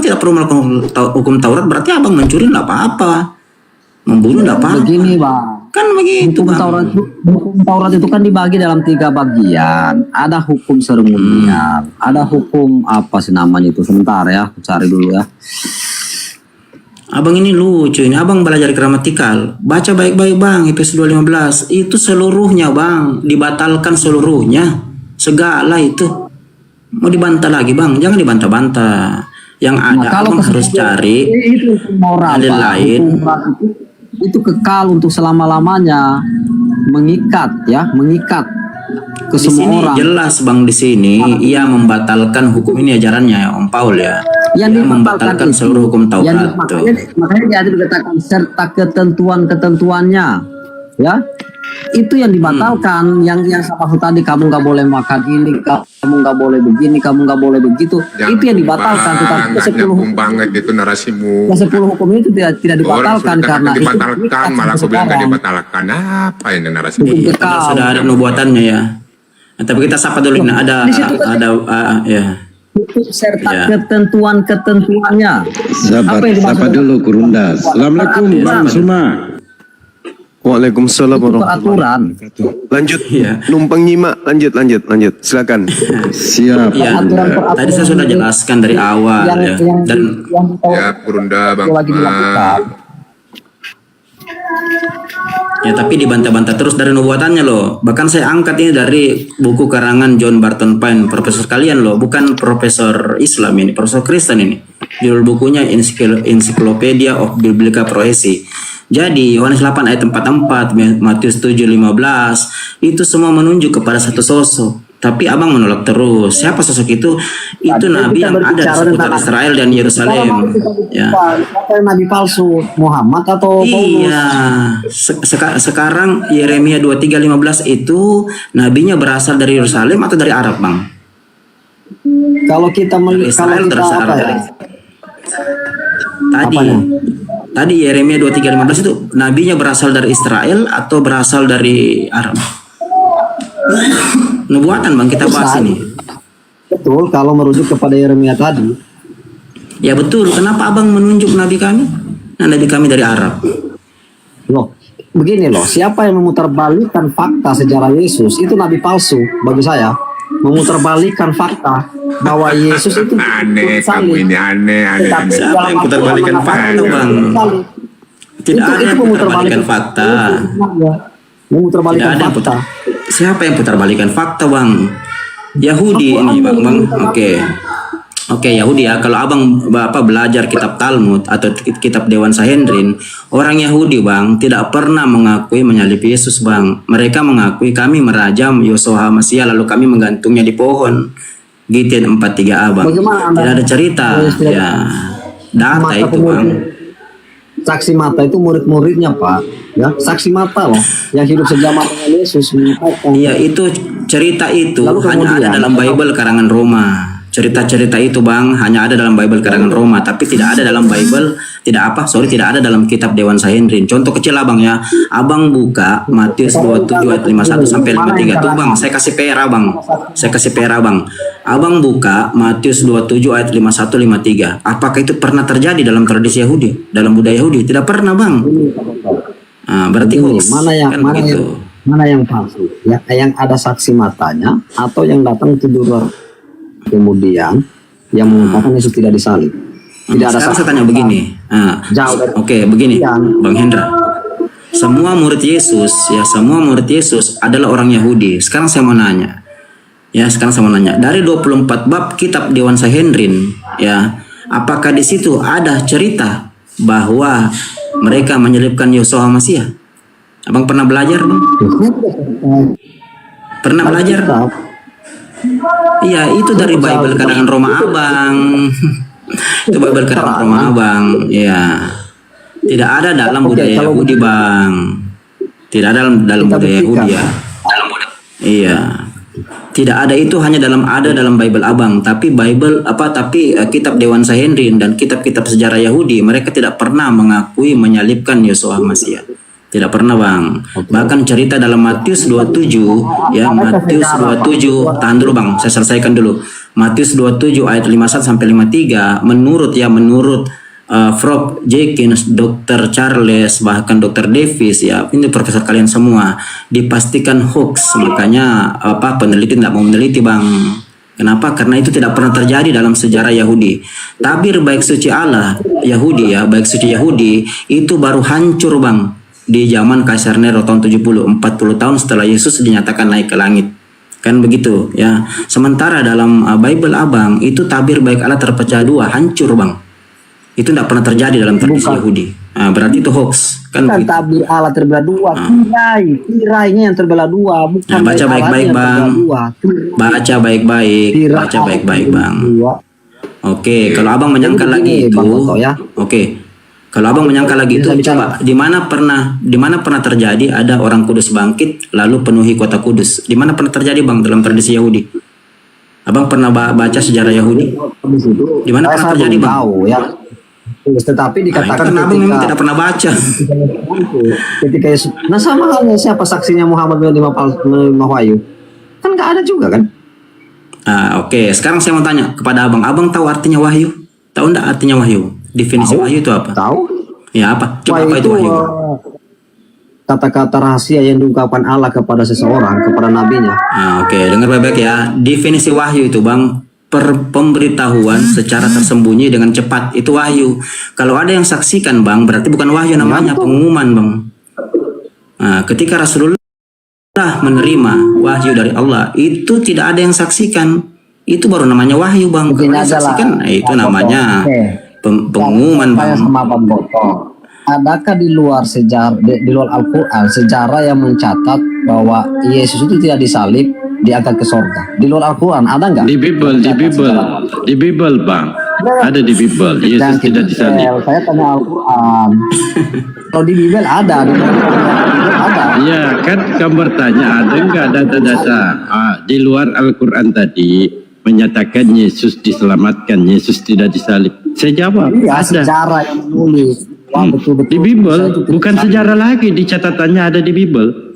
tidak perlu melakukan hukum Taurat, berarti abang mencuri nggak apa-apa, membunuh nggak apa-apa. Begini bang, Kan begitu hukum bang. Taurat itu kan dibagi dalam 3 bagian. Ada hukum seremonial, ada hukum apa sih namanya itu, sebentar ya, aku cari dulu ya. Abang ini lucu ini, abang belajar gramatikal. Baca baik-baik bang, Efesus 2:15. Itu seluruhnya bang, dibatalkan seluruhnya. Segala itu. Mau dibantah lagi bang, jangan dibantah-bantah. Yang ada abang harus cari itu moral dalil Pak. lain. Hukum moral itu kekal untuk selama-lamanya, mengikat ya, mengikat ke Di semua sini orang. jelas bang, di sini ia membatalkan hukum ini ajarannya ya Om Paul ya. Yang Ia dibatalkan membatalkan itu, seluruh hukum Taurat. makanya dia dikatakan serta ketentuan-ketentuannya, ya itu yang dibatalkan. Yang sama tadi, kamu nggak boleh makan ini, kamu nggak boleh begini, kamu nggak boleh begitu. Itu yang dibatalkan. Tetapi ke 10 hukum banget itu narasimu. ke 10 hukum itu tidak dibatalkan karena itu dibatalkan, malah aku bilang nggak dibatalkan. Apa ini narasimu? hukum Karena kekal. sudah ada nubuatannya ya. Nah, tapi kita sapa dulu, nah, ada Di situ kan ya. hukum serta Ya. ketentuan-ketentuannya. Sabar, Apa yang dimaksud sapa dengan- dulu Kurunda. Assalamualaikum Bang Suma. Waalaikumsalam Itu warahmatullahi peraturan. wabarakatuh. Lanjut, Iya. numpang nyimak, lanjut, silakan. Siap. Iya. Peraturan-peraturan Tadi saya sudah jelaskan dari awal ya. Dan Ya, Kurunda Bang lagi dilakukan. ya tapi dibantah-bantah terus dari nubuatannya loh. Bahkan saya angkat ini dari buku karangan John Barton Pine, profesor kalian loh, bukan profesor Islam ini, profesor Kristen ini. Judul bukunya Encyclopedia of Biblical Prophecy. Jadi Yohanes 8 ayat 44, Matius 7:15 itu semua menunjuk kepada satu sosok. Tapi abang menolak terus. Siapa sosok itu? Itu nabi yang ada di seputar Israel dan Yerusalem. Ya. Siapa yang nabi palsu? Muhammad atau Paulus? Iya, sekarang Yeremia 23:15 itu nabinya berasal dari Yerusalem atau dari Arab, Bang? Kalau kita Dari Israel kita terserah. apa ya? Tadi Apanya? tadi Yeremia 23:15 itu nabinya berasal dari Israel atau berasal dari Arab? Nubuatan Bang, kita bahas ini. Betul, kalau merujuk kepada Yeremia tadi. Ya betul, kenapa abang menunjuk nabi kami? Nah, nabi kami dari Arab. Loh, begini loh, siapa yang memutarbalikkan fakta sejarah Yesus itu nabi palsu bagi saya. Memutarbalikkan fakta bahwa Yesus itu Aneh, kamu ini aneh. Tetapi Siapa dalam yang putarbalikkan Al-Quran fakta, namanya Bang? salib. Tidak ada yang putarbalikkan fakta. Memutarbalikkan Tidak ada yang fakta. Siapa yang putarbalikan fakta, Bang? Yahudi ini, Bang. Oke. Oke, Yahudi ya. Kalau abang bapak belajar kitab Talmud atau kitab Dewan Sanhedrin, orang Yahudi, Bang, tidak pernah mengakui menyalib Yesus, Bang. Mereka mengakui kami merajam Yosua Masia lalu kami menggantungnya di pohon. Gideon 43a, Bang. Bagaimana Anda- Tidak ada cerita. Ya. Data Mata itu, Bang. Saksi mata itu murid-muridnya, Pak. Ya, saksi mata loh yang hidup sejaman dengan Yesus mengatakan. Iya, itu cerita itu Lalu hanya ada kemudian- dalam Bible karangan Roma. Cerita-cerita itu, Bang, hanya ada dalam Bible karangan Roma, tapi tidak ada dalam Bible, tidak ada dalam kitab Dewan Sanhedrin. Contoh kecil, Abang ya. Abang buka Matius 27 ayat 51 sampai 53 tuh, Bang. Saya kasih PR, Bang. Saya kasih PR, Bang. Abang buka Matius 27 ayat 51 53. Apakah itu pernah terjadi dalam tradisi Yahudi, dalam budaya Yahudi? Tidak pernah, Bang. Nah, berarti Ini, hoax. mana begitu. yang palsu? Ya, yang ada saksi matanya atau yang datang itu dulu kemudian yang mengatakan Yesus tidak disalib. Tidak ada Sekarang saksi saya tanya mata. begini. Nah, Jauh dari- oke, begini, Yang- Bang Hendra. Semua murid Yesus adalah orang Yahudi. Sekarang saya mau nanya. Dari 24 bab kitab Dewan Sanhedrin, ya, apakah di situ ada cerita bahwa mereka menyelipkan Yosua Masia? Abang pernah belajar, Bang? Pernah belajar? Iya, itu dari Bible karangan Roma, Abang. Itu Bible karangan Roma, Abang. Iya. Tidak ada dalam budaya Yahudi, Bang. Tidak ada dalam budaya Yahudi ya. Iya. Tidak ada, itu hanya dalam Bible Abang, tapi kitab Dewan Sanhedrin dan kitab-kitab sejarah Yahudi mereka tidak pernah mengakui menyalibkan Yosua Masia. Tidak pernah, Bang. Bahkan cerita dalam Matius 27, ya, Matius 27, tahan dulu, Bang, saya selesaikan dulu. Matius 27 ayat 51 sampai 53 menurut Prof. Jenkins, Dr. Charles, bahkan Dr. Davis ya, ini profesor kalian semua, dipastikan hoax. Makanya peneliti tidak mau meneliti, Bang. Kenapa? Karena itu tidak pernah terjadi dalam sejarah Yahudi. Tabir baik suci Allah Yahudi ya, baik suci Yahudi itu baru hancur, Bang, di zaman Kaisar Nero tahun 40 tahun setelah Yesus dinyatakan naik ke langit. Kan begitu ya. Sementara dalam Bible Abang itu tabir baik Allah terpecah dua, hancur, Bang. Itu tidak pernah terjadi dalam tradisi Yahudi. Nah, berarti itu hoax. Kan Bukan begitu. tabir Allah terbelah dua, tirainya yang terbelah dua, bukan Nah, baca baik baik-baik, Allahnya yang Bang. terbelah dua. Baca baik-baik, Tirai baca baik-baik, Bang. dua. Oke, kalau Abang menyangkal Jadi lagi begini, itu, Bang Toto, ya. oke. Kalau Abang menyangkal lagi itu, Bisa bicara. coba di mana pernah terjadi ada orang Kudus bangkit lalu penuhi kota Kudus? Di mana pernah terjadi, Bang, dalam tradisi Yahudi? Abang pernah baca sejarah Yahudi? Di mana pernah Saya terjadi, belum Bang? tahu ya. Tetapi Nah, itu dikatakan kan Abang memang tidak pernah baca. ketika Yesus, nah sama halnya siapa saksinya Muhammad menerima wahyu? Kan nggak ada juga kan? Oke. Sekarang saya mau tanya kepada Abang. Abang tahu artinya wahyu? Tahu enggak artinya wahyu? Definisi wahyu itu apa? Tahu? Ya apa? Coba Wahyu apa itu wahyu? Kata-kata rahasia yang diungkapkan Allah kepada seseorang, kepada nabinya. Oke, dengar baik-baik ya. Definisi wahyu itu, Bang, pemberitahuan secara tersembunyi dengan cepat, itu wahyu. Kalau ada yang saksikan, Bang, berarti bukan wahyu namanya, pengumuman, Bang. Nah, ketika Rasulullah menerima wahyu dari Allah, itu tidak ada yang saksikan. Itu baru namanya wahyu, Bang. Begini Kalau yang aja lah. saksikan, itu namanya Oke. pengumuman, Saya Bang. sama Bang Boto. Adakah di luar sejarah, di luar Al-Quran sejarah yang mencatat bahwa Yesus itu tidak disalib, diangkat ke sorga? Di luar Al-Quran ada nggak? Di Bible, Bang. Ada di Bible. Yesus Dan tidak disalib. Saya tanya Al-Quran. Kalau di Bible ada, di luar Bible ada. Iya, kan kamu bertanya ada nggak data-data di luar Al-Quran tadi menyatakan Yesus diselamatkan, Yesus tidak disalib. Saya jawab, Iya, ada. sejarah yang menulis. Wah, betul-betul. Di Saya Bible, juga bukan sejarah lagi, di catatannya ada di Bible.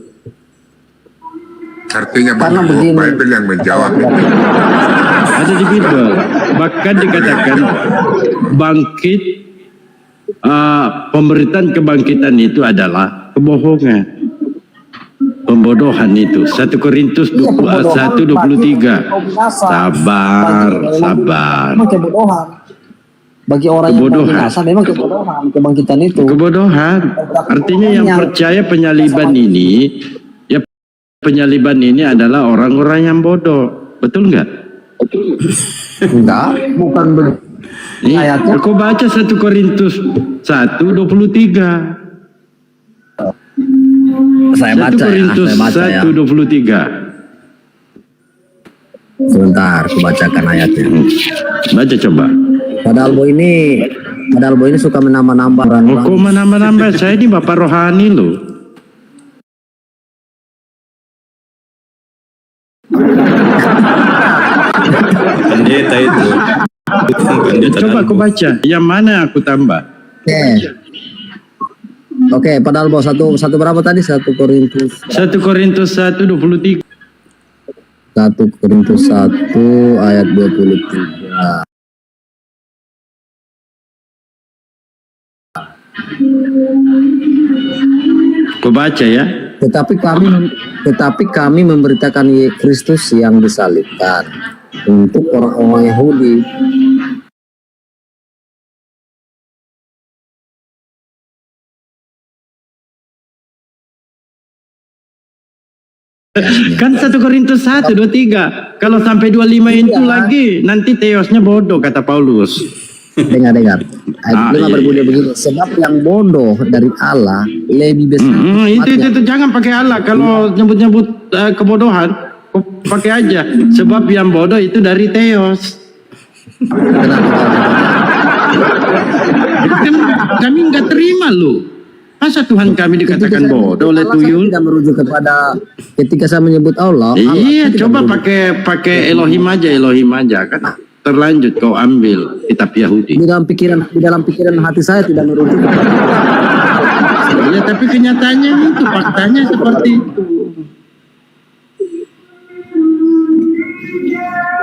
Artinya Karena Bible begini. Bible yang menjawab. Ada di Bible. Bahkan dikatakan bangkit, pemberitaan kebangkitan itu adalah kebohongan. Pembodohan itu. 1 Korintus 1:23. Sabar. Memang kebodohan. Bagi orang yang Kebodohan. binasa memang kebodohan kebangkitan itu. Kebodohan. Artinya yang percaya penyaliban ini adalah orang-orang yang bodoh. Betul nggak? Enggak, bukan begitu. Ayatnya. Aku baca 1 Korintus 1:23. Saya 1 baca ya, Korintus saya baca ya. 1:23. Sebentar, aku bacakan ayatnya. Baca coba. Padahal Bo ini suka menambah-nambah orang-orang. Kok menambah-nambah? Saya ini Bapak Rohani loh. Pendeta itu. Coba aku baca. Yang mana aku tambah? Oke, padahal Bo satu berapa tadi? 1 Korintus 1 Korintus 1:23. 1 Korintus 1 ayat 23. Aku baca ya. Tetapi kami memberitakan Kristus yang disalibkan untuk orang-orang Yahudi. Kan 1 Korintus 1:23. Kalau sampai 25 itu lagi nanti teosnya bodoh kata Paulus. Dengar. Ayat 5 berbunyi begini. Sebab yang bodoh dari Allah lebih besar. Itu jangan pakai Allah kalau nyebut-nyebut kebodohan. Pakai aja. Sebab yang bodoh itu dari teos. Kan kami nggak terima lu. Masa Tuhan kami dikatakan bodoh oleh tuyul? Tidak merujuk kepada ketika saya menyebut Allah. Iya, coba pakai Elohim aja kan. Terlanjut kau ambil kitab Yahudi. Di dalam pikiran hati saya tidak merujuk kepada Iya, tapi kenyataannya itu faktanya seperti itu.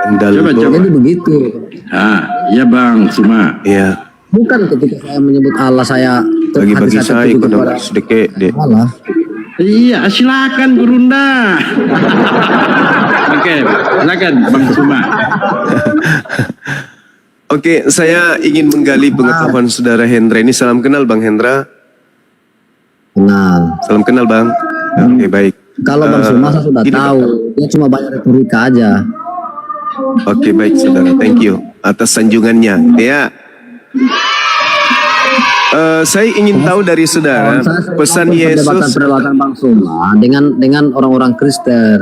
Coba. Jadi begitu. Ya Bang Suma. Ya, Bukan ketika saya menyebut Allah saya bagi-bagi hati saya tertuju ikut kepada sedikit deh. Allah. Iya, silakan Gurunda. Oke, silakan Bang Suma. Oke, saya ingin menggali pengetahuan saudara Hendra ini. Salam kenal Bang Hendra. Kenal. Salam kenal Bang. Oke, baik. Kalau Bang Suma saya sudah gini, tahu, dia cuma banyak retorika aja. Oke, baik saudara. Thank you atas sanjungannya. Ya. Saya ingin tahu dari saudara pesan Yesus. Perdebatan Bang Suma dengan orang-orang Kristen.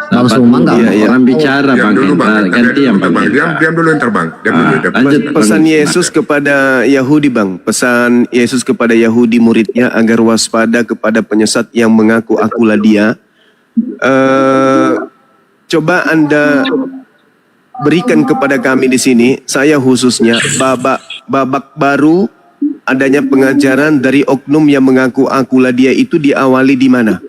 Bang Suma nggak Iya, iya. Orang bicara Diam Bang dulu Hendra, bang. ganti yang Bang Diam, Hendra. diam dulu ntar bang. Diam dulu. Diam. Lanjut Pesan Bang Yesus kepada Yahudi Bang. Pesan Yesus kepada Yahudi muridnya agar waspada kepada penyesat yang mengaku akulah dia. Coba Anda berikan kepada kami di sini, saya khususnya babak baru adanya pengajaran dari oknum yang mengaku akulah dia itu diawali di mana?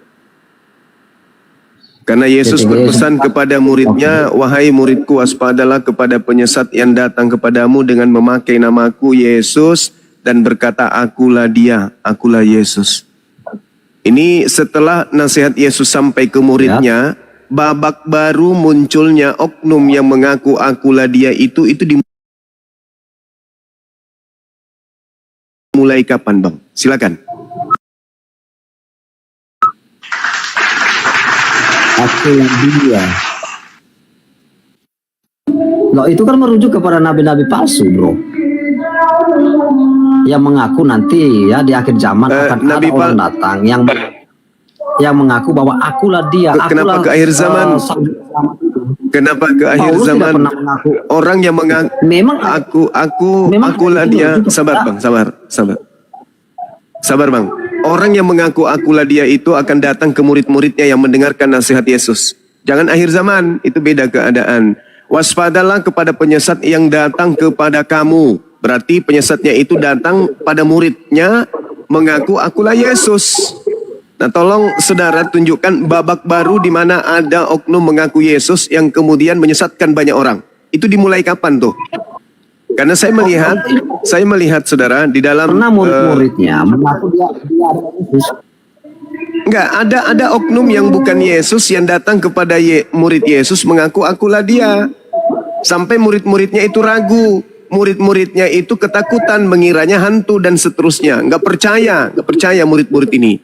Karena Yesus berpesan kepada muridnya, wahai muridku waspadalah kepada penyesat yang datang kepadamu dengan memakai namaku Yesus dan berkata akulah dia, akulah Yesus. Ini setelah nasihat Yesus sampai ke muridnya, babak baru munculnya oknum yang mengaku akulah dia itu dimulai kapan Bang? Silakan. Akulah dia. Loh, itu kan merujuk kepada nabi-nabi palsu, bro. Yang mengaku nanti ya di akhir zaman akan ada orang datang yang mengaku bahwa akulah dia. Kenapa ke akhir zaman? Kenapa ke akhir Paulus zaman? tidak pernah mengaku. Orang yang mengaku Memang akulah itu dia. merujuk Sabar kepada- Bang, sabar Bang. Orang yang mengaku akulah dia itu akan datang ke murid-muridnya yang mendengarkan nasihat Yesus. Jangan akhir zaman, itu beda keadaan. Waspadalah kepada penyesat yang datang kepada kamu. Berarti penyesatnya itu datang pada muridnya mengaku akulah Yesus. Nah, tolong saudara tunjukkan babak baru di mana ada oknum mengaku Yesus yang kemudian menyesatkan banyak orang. Itu dimulai kapan tuh? Karena saya melihat saudara di dalam Pernah murid-muridnya mengaku dia adalah Yesus. enggak ada oknum yang bukan Yesus yang datang kepada murid Yesus mengaku akulah dia. Sampai murid-muridnya itu ragu. Murid-muridnya itu ketakutan mengiranya hantu dan seterusnya. Enggak percaya murid-murid ini.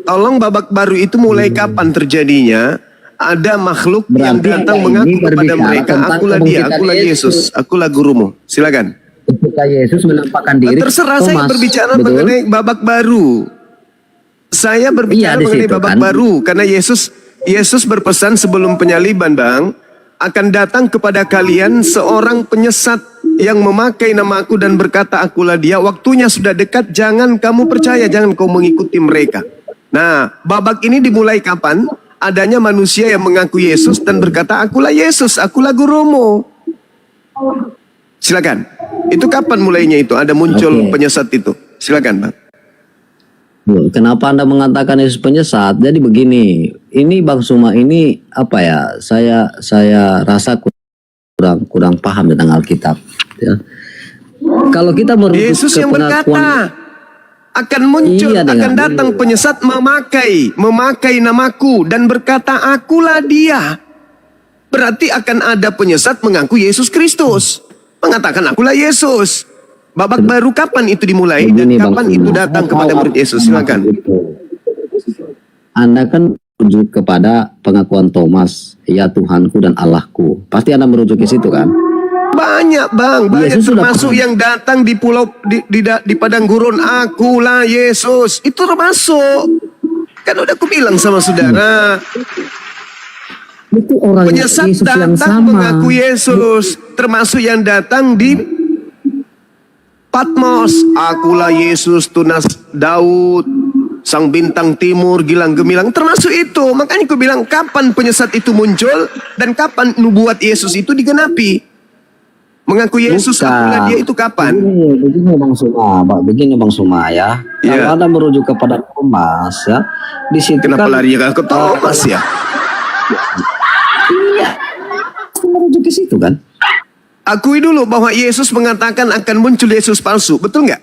Tolong babak baru itu mulai kapan terjadinya? Ada makhluk yang Berarti datang ini mengaku kepada berbicara mereka, tentang akulah dia, kebangkitan akulah Yesus, akulah gurumu. Silakan. Ketika Yesus menampakkan diri, Terserah, saya Thomas, berbicara betul? mengenai babak baru. Saya berbicara Iya, di mengenai situ, babak kan? baru karena Yesus berpesan sebelum penyaliban, Bang, akan datang kepada kalian seorang penyesat yang memakai namaku dan berkata akulah dia. Waktunya sudah dekat, jangan kamu percaya, jangan kau mengikuti mereka. Nah, babak ini dimulai kapan? Adanya manusia yang mengaku Yesus dan berkata akulah Yesus, akulah gurumu. Silakan. Itu kapan mulainya itu? Ada muncul penyesat itu. Silakan, Bang. Loh, kenapa Anda mengatakan Yesus penyesat? Jadi begini, ini Bang Suma ini apa ya? Saya rasa kurang paham tentang Alkitab. Ya. Kalau kita merujuk Yesus ke yang berkata akan muncul, Iya, akan dengan- datang penyesat memakai namaku dan berkata akulah dia. Berarti akan ada penyesat mengaku Yesus Kristus, mengatakan akulah Yesus. Babak baru kapan itu dimulai dan Begini, Bang kapan Suma. itu datang kepada murid Yesus? Silakan. Anda kan merujuk kepada pengakuan Thomas, ya Tuhanku dan Allahku. Pasti Anda merujuk ke situ kan? Banyak Bang, banyak Yesus sudah termasuk pernah. yang datang di pulau di padang gurun, akulah Yesus. Itu termasuk. Kan udah aku bilang sama saudara, Itu orang penyesat Yesus yang datang sama. mengaku Yesus, termasuk yang datang di Patmos, akulah Yesus tunas Daud, sang bintang timur, gilang gemilang, termasuk itu. Makanya aku bilang kapan penyesat itu muncul dan kapan nubuat Yesus itu digenapi. Mengaku Yesus, Bukan. akulah dia itu kapan? Begini Bang Suma ya. Iya. Kalau Anda merujuk kepada Thomas ya, di situ Kenapa kan lari ke Thomas ya? ke situ kan? Akui dulu bahwa Yesus mengatakan akan muncul Yesus palsu, betul nggak?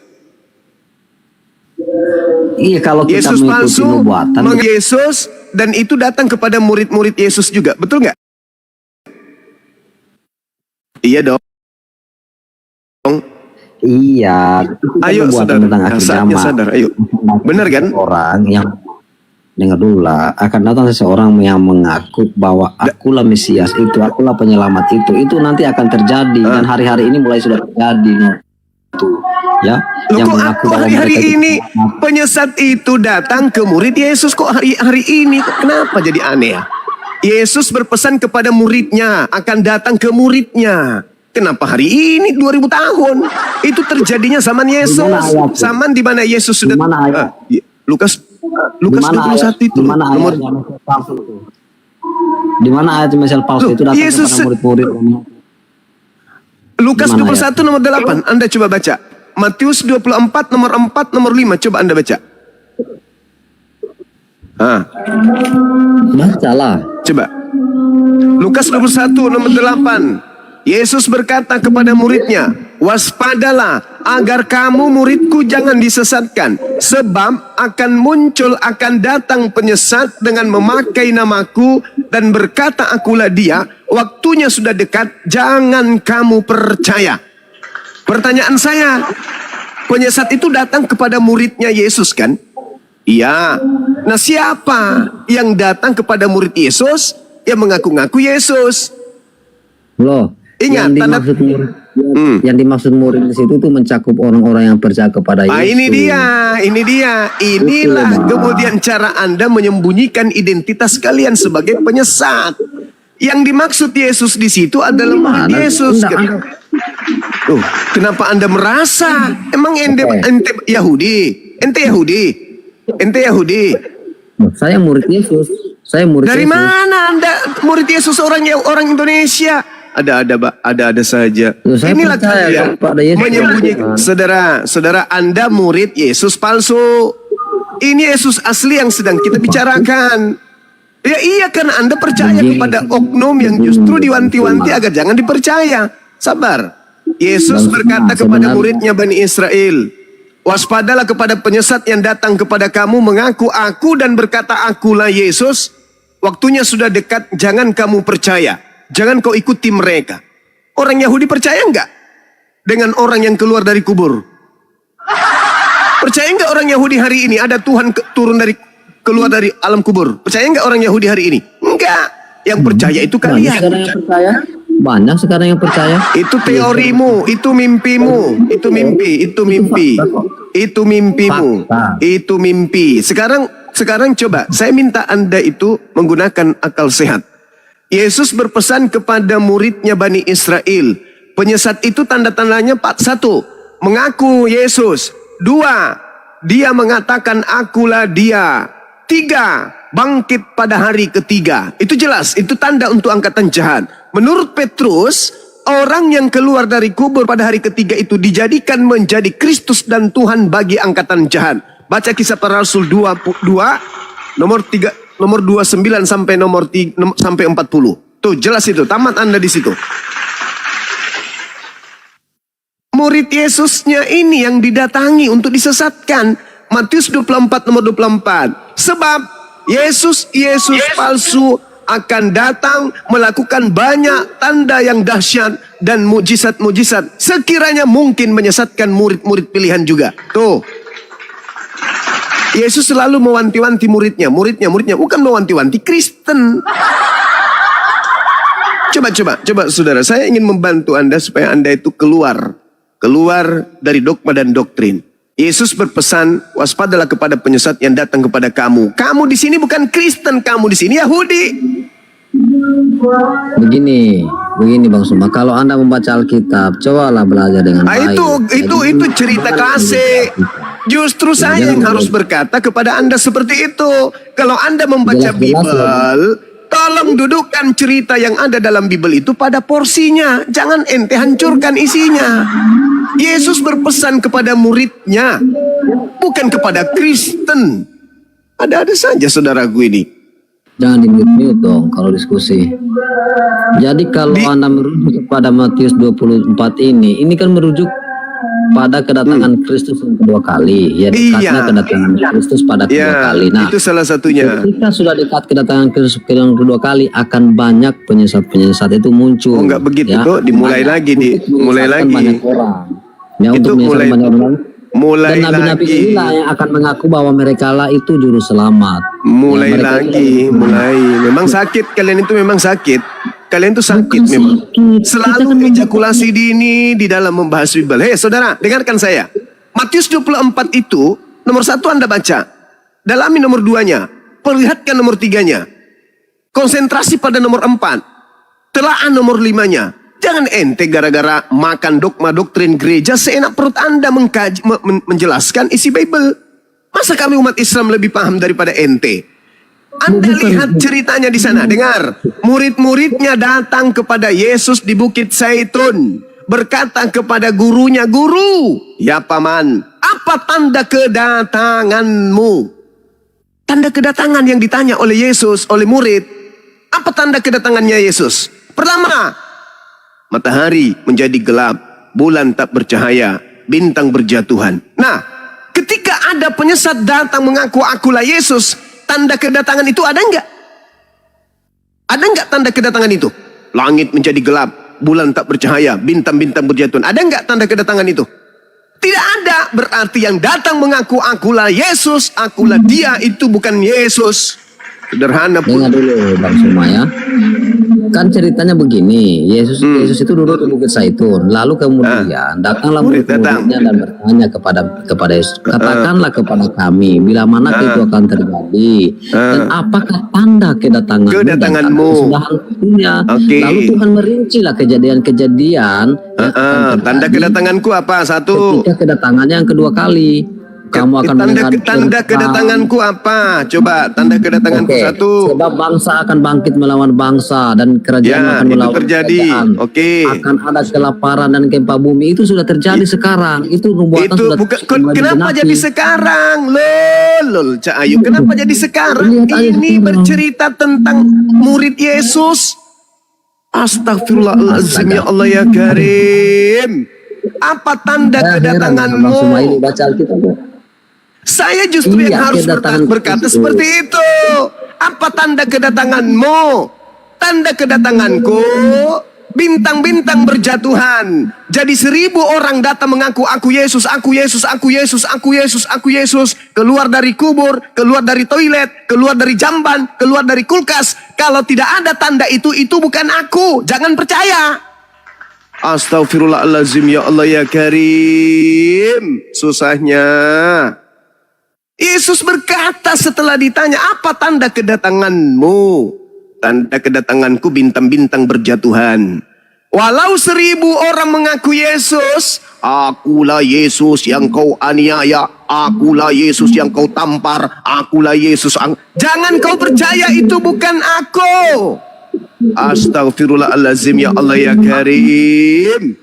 Iya, kalau kita Yesus mengikuti palsu, nubuatan, Yesus, dan itu datang kepada murid-murid Yesus juga, betul nggak? Iya dong. iya. Itu kan Ayo nubuatan saudara, tentang akhir saatnya zaman. sadar, ayo. Benar kan? Orang yang dengar dulu lah, akan datang seseorang yang mengaku bahwa akulah Mesias itu, akulah penyelamat itu nanti akan terjadi dan hari-hari ini mulai sudah terjadi. Itu ya, Loh, yang kok mengaku aku bahwa hari-hari mereka itu ini penyelamat. penyesat itu datang ke murid Yesus, kok hari-hari ini? Kenapa jadi aneh ya? Yesus berpesan kepada muridnya akan datang ke muridnya. Kenapa hari ini 2000 tahun? Itu terjadinya zaman Yesus. Di mana ayatnya? Zaman di mana Yesus sudah Di mana ayat? Lukas Di mana 21 itu. di mana Nomor ayat Mesias palsu itu? Di mana ayat Mesias palsu Loh, itu datang Yesus kepada murid-murid? Lukas Di mana 21 nomor 8. Anda coba baca. Matius 24 nomor 4 nomor 5. Coba Anda baca. Bacalah. Coba. Lukas 21 nomor 8. Yesus berkata kepada muridnya, waspadalah agar kamu muridku jangan disesatkan. Sebab akan datang penyesat dengan memakai namaku dan berkata akulah dia. Waktunya sudah dekat, jangan kamu percaya. Pertanyaan saya, penyesat itu datang kepada muridnya Yesus kan? Iya. Nah, siapa yang datang kepada murid Yesus yang mengaku-ngaku Yesus? Loh, Ingat, yang dimaksud murid, yang dimaksud murid di situ tuh mencakup orang-orang yang percaya kepada Yesus. Ah, ini dia. Inilah kemudian cara Anda menyembunyikan identitas kalian sebagai penyesat. Yang dimaksud Yesus di situ adalah murid Yesus. Kenapa Anda merasa? Emang ente Yahudi? Ente Yahudi? Saya murid Yesus. Saya murid Dari Yesus. mana Anda murid Yesus orang Indonesia? Ada saja. Loh, saya Inilah percaya kalian kepada Yesus. menyembunyikan. Saudara Anda murid Yesus palsu. Ini Yesus asli yang sedang kita bicarakan. Ya iya, kan Anda percaya kepada oknum yang justru diwanti-wanti agar jangan dipercaya. Sabar. Yesus berkata kepada muridnya Bani Israel, waspadalah kepada penyesat yang datang kepada kamu mengaku aku dan berkata akulah Yesus. Waktunya sudah dekat, jangan kamu percaya. Jangan kau ikuti mereka. Orang Yahudi percaya enggak dengan orang yang keluar dari kubur? Percaya enggak orang Yahudi hari ini ada Tuhan keluar dari alam kubur? Percaya enggak orang Yahudi hari ini? Enggak. Yang percaya itu Banyak kalian. sekarang yang percaya. Banyak sekarang yang percaya. Itu teorimu, itu mimpimu, itu mimpimu, itu mimpi. Sekarang coba, saya minta Anda itu menggunakan akal sehat. Yesus berpesan kepada muridnya Bani Israel. Penyesat itu tanda-tandanya 1. Mengaku Yesus. 2. Dia mengatakan akulah dia. 3. Bangkit pada hari ketiga. Itu jelas, itu tanda untuk angkatan jahat. Menurut Petrus, orang yang keluar dari kubur pada hari ketiga itu dijadikan menjadi Kristus dan Tuhan bagi angkatan jahat. Baca Kisah Para Rasul 22 nomor 29 sampai sampai 40. Tuh jelas itu, tamat Anda di situ. Murid Yesusnya ini yang didatangi untuk disesatkan. Matius 24 nomor 24. Sebab Yesus palsu akan datang melakukan banyak tanda yang dahsyat dan mujizat-mujizat. Sekiranya mungkin menyesatkan murid-murid pilihan juga. Tuh. Yesus selalu mewanti-wanti muridnya, bukan mewanti-wanti Kristen. Coba saudara, saya ingin membantu Anda supaya Anda itu keluar dari dogma dan doktrin. Yesus berpesan, waspadalah kepada penyesat yang datang kepada kamu. Kamu di sini bukan Kristen, kamu di sini Yahudi. Begini Bang Suma, kalau Anda membaca Alkitab, cobalah belajar dengan baik. Itu cerita klasik. Justru saya yang harus berkata kepada Anda seperti itu. Kalau Anda membaca Bible, tolong dudukkan cerita yang ada dalam Bible itu pada porsinya. Jangan ente hancurkan isinya. Yesus berpesan kepada muridnya, bukan kepada Kristen. Ada-ada saja saudaraku ini. Jangan di-mute dong kalau diskusi. Jadi kalau Anda merujuk kepada Matius 24 ini kan merujuk pada kedatangan Kristus yang kedua kali. Ya, dekatnya Iya. kedatangan Kristus pada kedua Ya, kali. Nah, itu salah satunya. ketika sudah dekat kedatangan Kristus yang kedua kali, akan banyak penyesat-penyesat itu muncul. Oh, enggak begitu, Dok. Dimulai Banyak lagi, untuk mulai menyesatkan lagi. banyak orang. Ya, Itu untuk menyesatkan mulai- banyak orang. Mulai Dan nabi-nabi lagi. inilah yang akan mengaku bahwa mereka lah itu juru selamat. Mulai Ya, mereka lagi, itu- mulai. Memang sakit, kalian itu memang sakit. Kalian itu sakit Bukan memang. sakit. Kita Selalu kan ejakulasi dini di dalam membahas Bible. Hei saudara, dengarkan saya. Matius 24 itu, nomor 1 Anda baca. Dalami nomor 2-nya. Perlihatkan nomor 3-nya. Konsentrasi pada nomor 4. Telaah nomor 5-nya. Jangan ente gara-gara makan dogma doktrin gereja seenak perut Anda menjelaskan isi Bible. Masa kami umat Islam lebih paham daripada ente? Anda lihat ceritanya di sana. Dengar, murid-muridnya datang kepada Yesus di Bukit Zaitun, berkata kepada gurunya, "Guru, ya paman, apa tanda kedatanganmu?" Tanda kedatangan yang ditanya oleh Yesus, oleh murid. Apa tanda kedatangannya Yesus? Pertama, matahari menjadi gelap, bulan tak bercahaya, bintang berjatuhan. Nah, ketika ada penyesat datang mengaku akulah Yesus, tanda kedatangan itu ada enggak? Ada enggak tanda kedatangan itu? Langit menjadi gelap, bulan tak bercahaya, bintang-bintang berjatuhan. Ada enggak tanda kedatangan itu? Tidak ada. Berarti yang datang mengaku akulah Yesus, akulah dia, itu bukan Yesus. Sederhana pun. Dengar dulu Bang Suma ya. Kan ceritanya begini, Yesus itu duduk di Bukit Zaitun, lalu kemudian datanglah Murid datang. murid-muridnya dan bertanya kepada Yesus, katakanlah kepada kami bila mana itu akan terjadi dan apakah tanda kedatanganmu dan Kedatanganmu. tanda kesudahan waktunya. Oke. Lalu Tuhan merincilah kejadian-kejadian yang akan Tanda terjadi kedatanganku apa? Satu. ketika kedatangannya yang kedua kali. Kamu akan mendengar Tanda kedatanganku apa? Coba tanda kedatanganku Oke, satu. sebab bangsa akan bangkit melawan bangsa dan kerajaan Ya, akan itu melawan terjadi. kerajaan. Oke. Akan ada kelaparan dan gempa bumi. Itu sudah terjadi sekarang. Itu nubuatan Itu sudah bukan mulai kenapa digenapi. jadi sekarang? Lol, Cak Ayu, kenapa jadi sekarang? Lihat aja Ini sekarang. bercerita tentang murid Yesus. Astagfirullahaladzim, ya Allah ya Karim. Apa tanda Saya heran, kedatanganmu? Bang Suma ini baca Alkitab. Saya justru yang Iya, harus kedatangan berkata Kristus. seperti itu. Apa tanda kedatanganmu? Tanda kedatanganku, bintang-bintang berjatuhan. Jadi 1000 orang datang mengaku aku Yesus, aku Yesus, aku Yesus, aku Yesus, aku Yesus. Keluar dari kubur, keluar dari toilet, keluar dari jamban, keluar dari kulkas. Kalau tidak ada tanda itu bukan aku. Jangan percaya. Astagfirullahaladzim, ya Allah ya Karim. Susahnya. Yesus berkata setelah ditanya, apa tanda kedatanganmu? Tanda kedatanganku bintang-bintang berjatuhan. Walau 1000 orang mengaku Yesus, akulah Yesus yang kau aniaya, akulah Yesus yang kau tampar, akulah Yesus. Jangan kau percaya itu bukan aku. Astagfirullahaladzim, ya Allah ya Karim.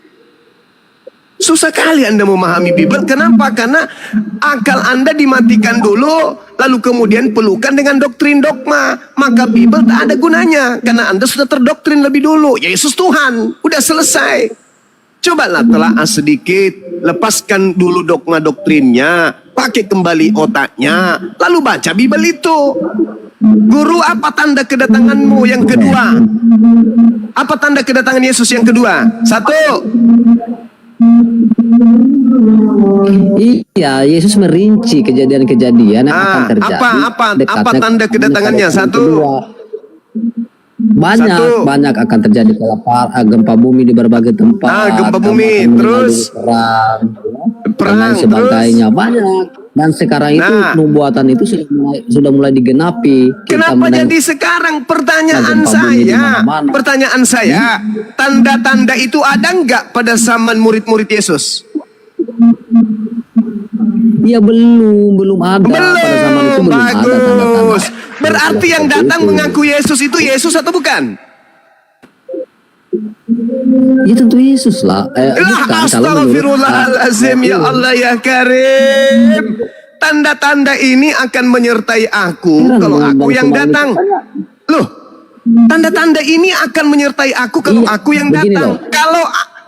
Susah kali Anda memahami Bible. Kenapa? Karena akal Anda dimatikan dulu, lalu kemudian pelukan dengan doktrin dogma. Maka Bible tak ada gunanya, karena Anda sudah terdoktrin lebih dulu. Yesus Tuhan, udah selesai. Cobalah telaah sedikit, lepaskan dulu dogma doktrinnya, pakai kembali otaknya, lalu baca Bible itu. Guru, apa tanda kedatanganmu yang kedua? Apa tanda kedatangan Yesus yang kedua? 1. Iya, Yesus merinci kejadian-kejadian yang akan terjadi. Apa dekatnya tanda kedatangannya? kedatangan 1. kedua. Banyak akan terjadi kelaparan, gempa bumi di berbagai tempat. Gempa kamu bumi, akan terus perang, dan lain sebagainya. Banyak. Dan sekarang itu Nah. nubuatan itu sudah mulai digenapi. Kita Kenapa meneng- jadi sekarang? Pertanyaan Gempa bumi di saya, mana-mana. pertanyaan saya, tanda-tanda itu ada nggak pada zaman murid-murid Yesus? Ya belum ada pada zaman itu belum ada tanda-tanda. Bagus. Berarti yang datang mengaku Yesus itu Yesus atau bukan? Ya tentu Yesus lah. Lah, Bukan, kalau menurut astagfirullahalazim, ya Allah ya Karim. tanda-tanda ini akan menyertai aku Heran kalau dengan aku Bang yang Suma ini. datang. Loh, tanda-tanda ini akan menyertai aku kalau Iya, aku yang begini datang. loh.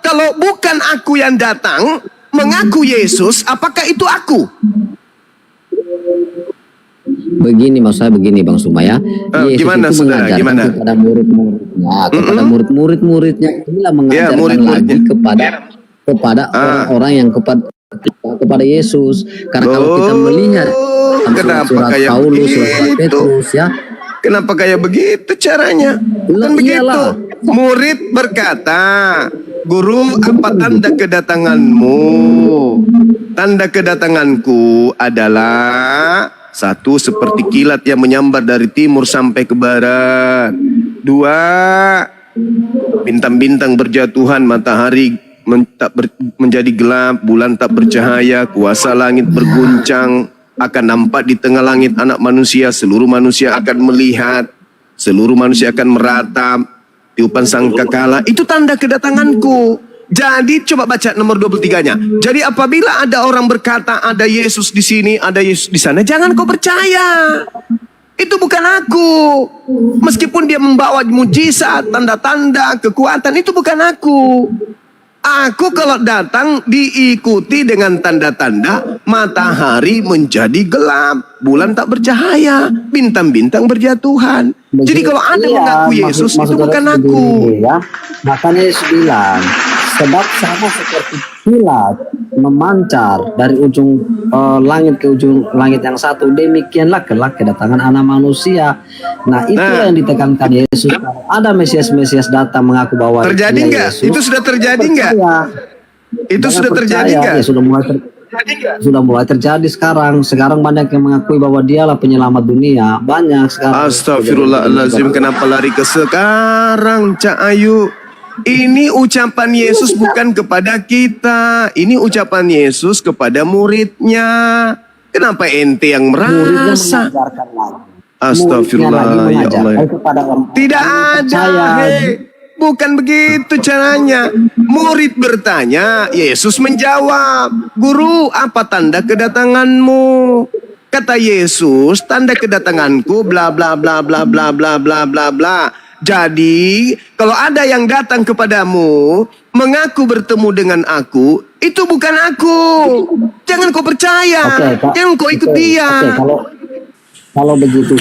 Kalau bukan aku yang datang, mengaku Yesus, apakah itu aku? Begini, maksud saya begini Bang Suma ya. Yesus Gimana, itu saudara? mengajarkan Gimana? kepada murid-muridnya, kepada murid-muridnya inilah mengajarkan murid-muridnya. lagi kepada orang-orang yang kepada Yesus. Karena kalau kita melihat kenapa surat kayak Paulus, surat begitu? Petrus ya, Kenapa kayak begitu caranya? Lah, Kan begitu. iyalah. Murid berkata, Guru, apa tanda kedatanganmu? Tanda kedatanganku adalah satu, seperti kilat yang menyambar dari timur sampai ke barat. Dua, bintang-bintang berjatuhan, matahari menjadi gelap, bulan tak bercahaya, kuasa langit berguncang, akan nampak di tengah langit anak manusia, seluruh manusia akan melihat, seluruh manusia akan meratap, tiupan sangkakala. Itu tanda kedatanganku. Jadi coba baca nomor 23-nya. Jadi apabila ada orang berkata ada Yesus di sini, ada Yesus di sana, jangan kau percaya. Itu bukan aku. Meskipun dia membawa mujizat, tanda-tanda, kekuatan, itu bukan aku. Aku kalau datang diikuti dengan tanda-tanda, matahari menjadi gelap, bulan tak bercahaya, bintang-bintang berjatuhan. Jadi kalau ada mengaku Yesus, itu bukan aku. Ya. Makanya Yesus bilang, sebab sama seperti kilat memancar dari ujung langit ke ujung langit yang satu, demikianlah kelak kedatangan anak manusia. Nah, itu yang ditekankan Yesus. Kalau ada Mesias datang mengaku bahwa Terjadi dia nggak? Yesus, Itu sudah terjadi nggak? Itu Jangan sudah terjadi percaya. nggak? Ya, sudah mulai terjadi sekarang. Sekarang banyak yang mengakui bahwa dialah penyelamat dunia. Banyak sekarang. Astagfirullahaladzim, kenapa lari ke sekarang, Cak Ayu? Ini ucapan Yesus bukan kepada kita. Ini ucapan Yesus kepada muridnya. Kenapa ente yang Muridnya merasa? mengajarkan lagi. Astagfirullah, Muridnya lagi ya Allah. mengajarkan kepada orang Tidak yang ada, percaya. bukan begitu caranya. Murid bertanya, Yesus menjawab, Guru, apa tanda kedatanganmu? Kata Yesus, tanda kedatanganku bla bla bla bla bla bla bla bla bla. Jadi, kalau ada yang datang kepadamu, mengaku bertemu dengan aku, itu bukan aku. Jangan kau percaya, Oke, Kak. jangan kau ikut Oke, dia. kalau begitu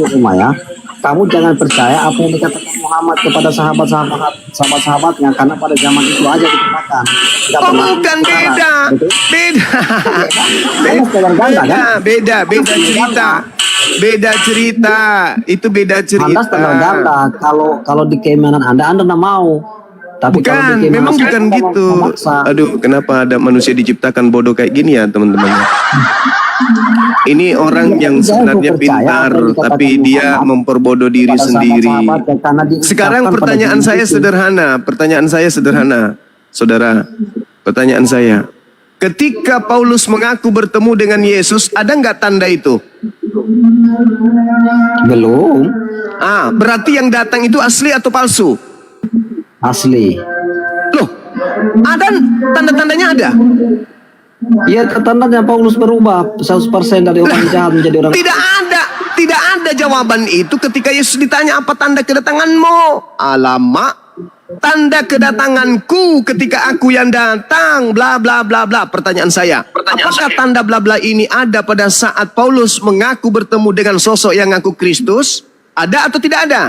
cuma ya, kamu jangan percaya apa yang dikatakan Muhammad kepada sahabat-sahabatnya, karena pada zaman itu aja dikatakan. Tidak Oh, berlaku bukan, sekarang. beda. Betul? Beda. Karena sekedar ganda, kan? Beda cerita. Beda cerita. Itu beda Anda cerita. sekedar ganda. Kalau di keimanan Anda tidak mau. Tapi kalau Bukan, di keimanan memang saya, bukan Anda gitu. memaksa. Aduh, kenapa ada manusia diciptakan bodoh kayak gini ya, teman-teman? Ini orang yang sebenarnya pintar, tapi dia memperbodoh diri Kepada sendiri. sahabat-sahabatnya, karena diucapkan Sekarang pada pertanyaan zaman saya itu. sederhana. Saudara, pertanyaan saya. Ketika Paulus mengaku bertemu dengan Yesus, ada nggak tanda itu? Belum. Berarti yang datang itu asli atau palsu? Asli. Loh, ada tanda-tandanya ada? Iya, tandanya Paulus berubah 100% dari orang jahat menjadi orang. Tidak ada jawaban itu ketika Yesus ditanya apa tanda kedatanganmu. Alamak, tanda kedatanganku ketika aku yang datang, bla bla bla bla. Pertanyaan saya, apakah tanda bla bla ini ada pada saat Paulus mengaku bertemu dengan sosok yang ngaku Kristus? Ada atau tidak ada?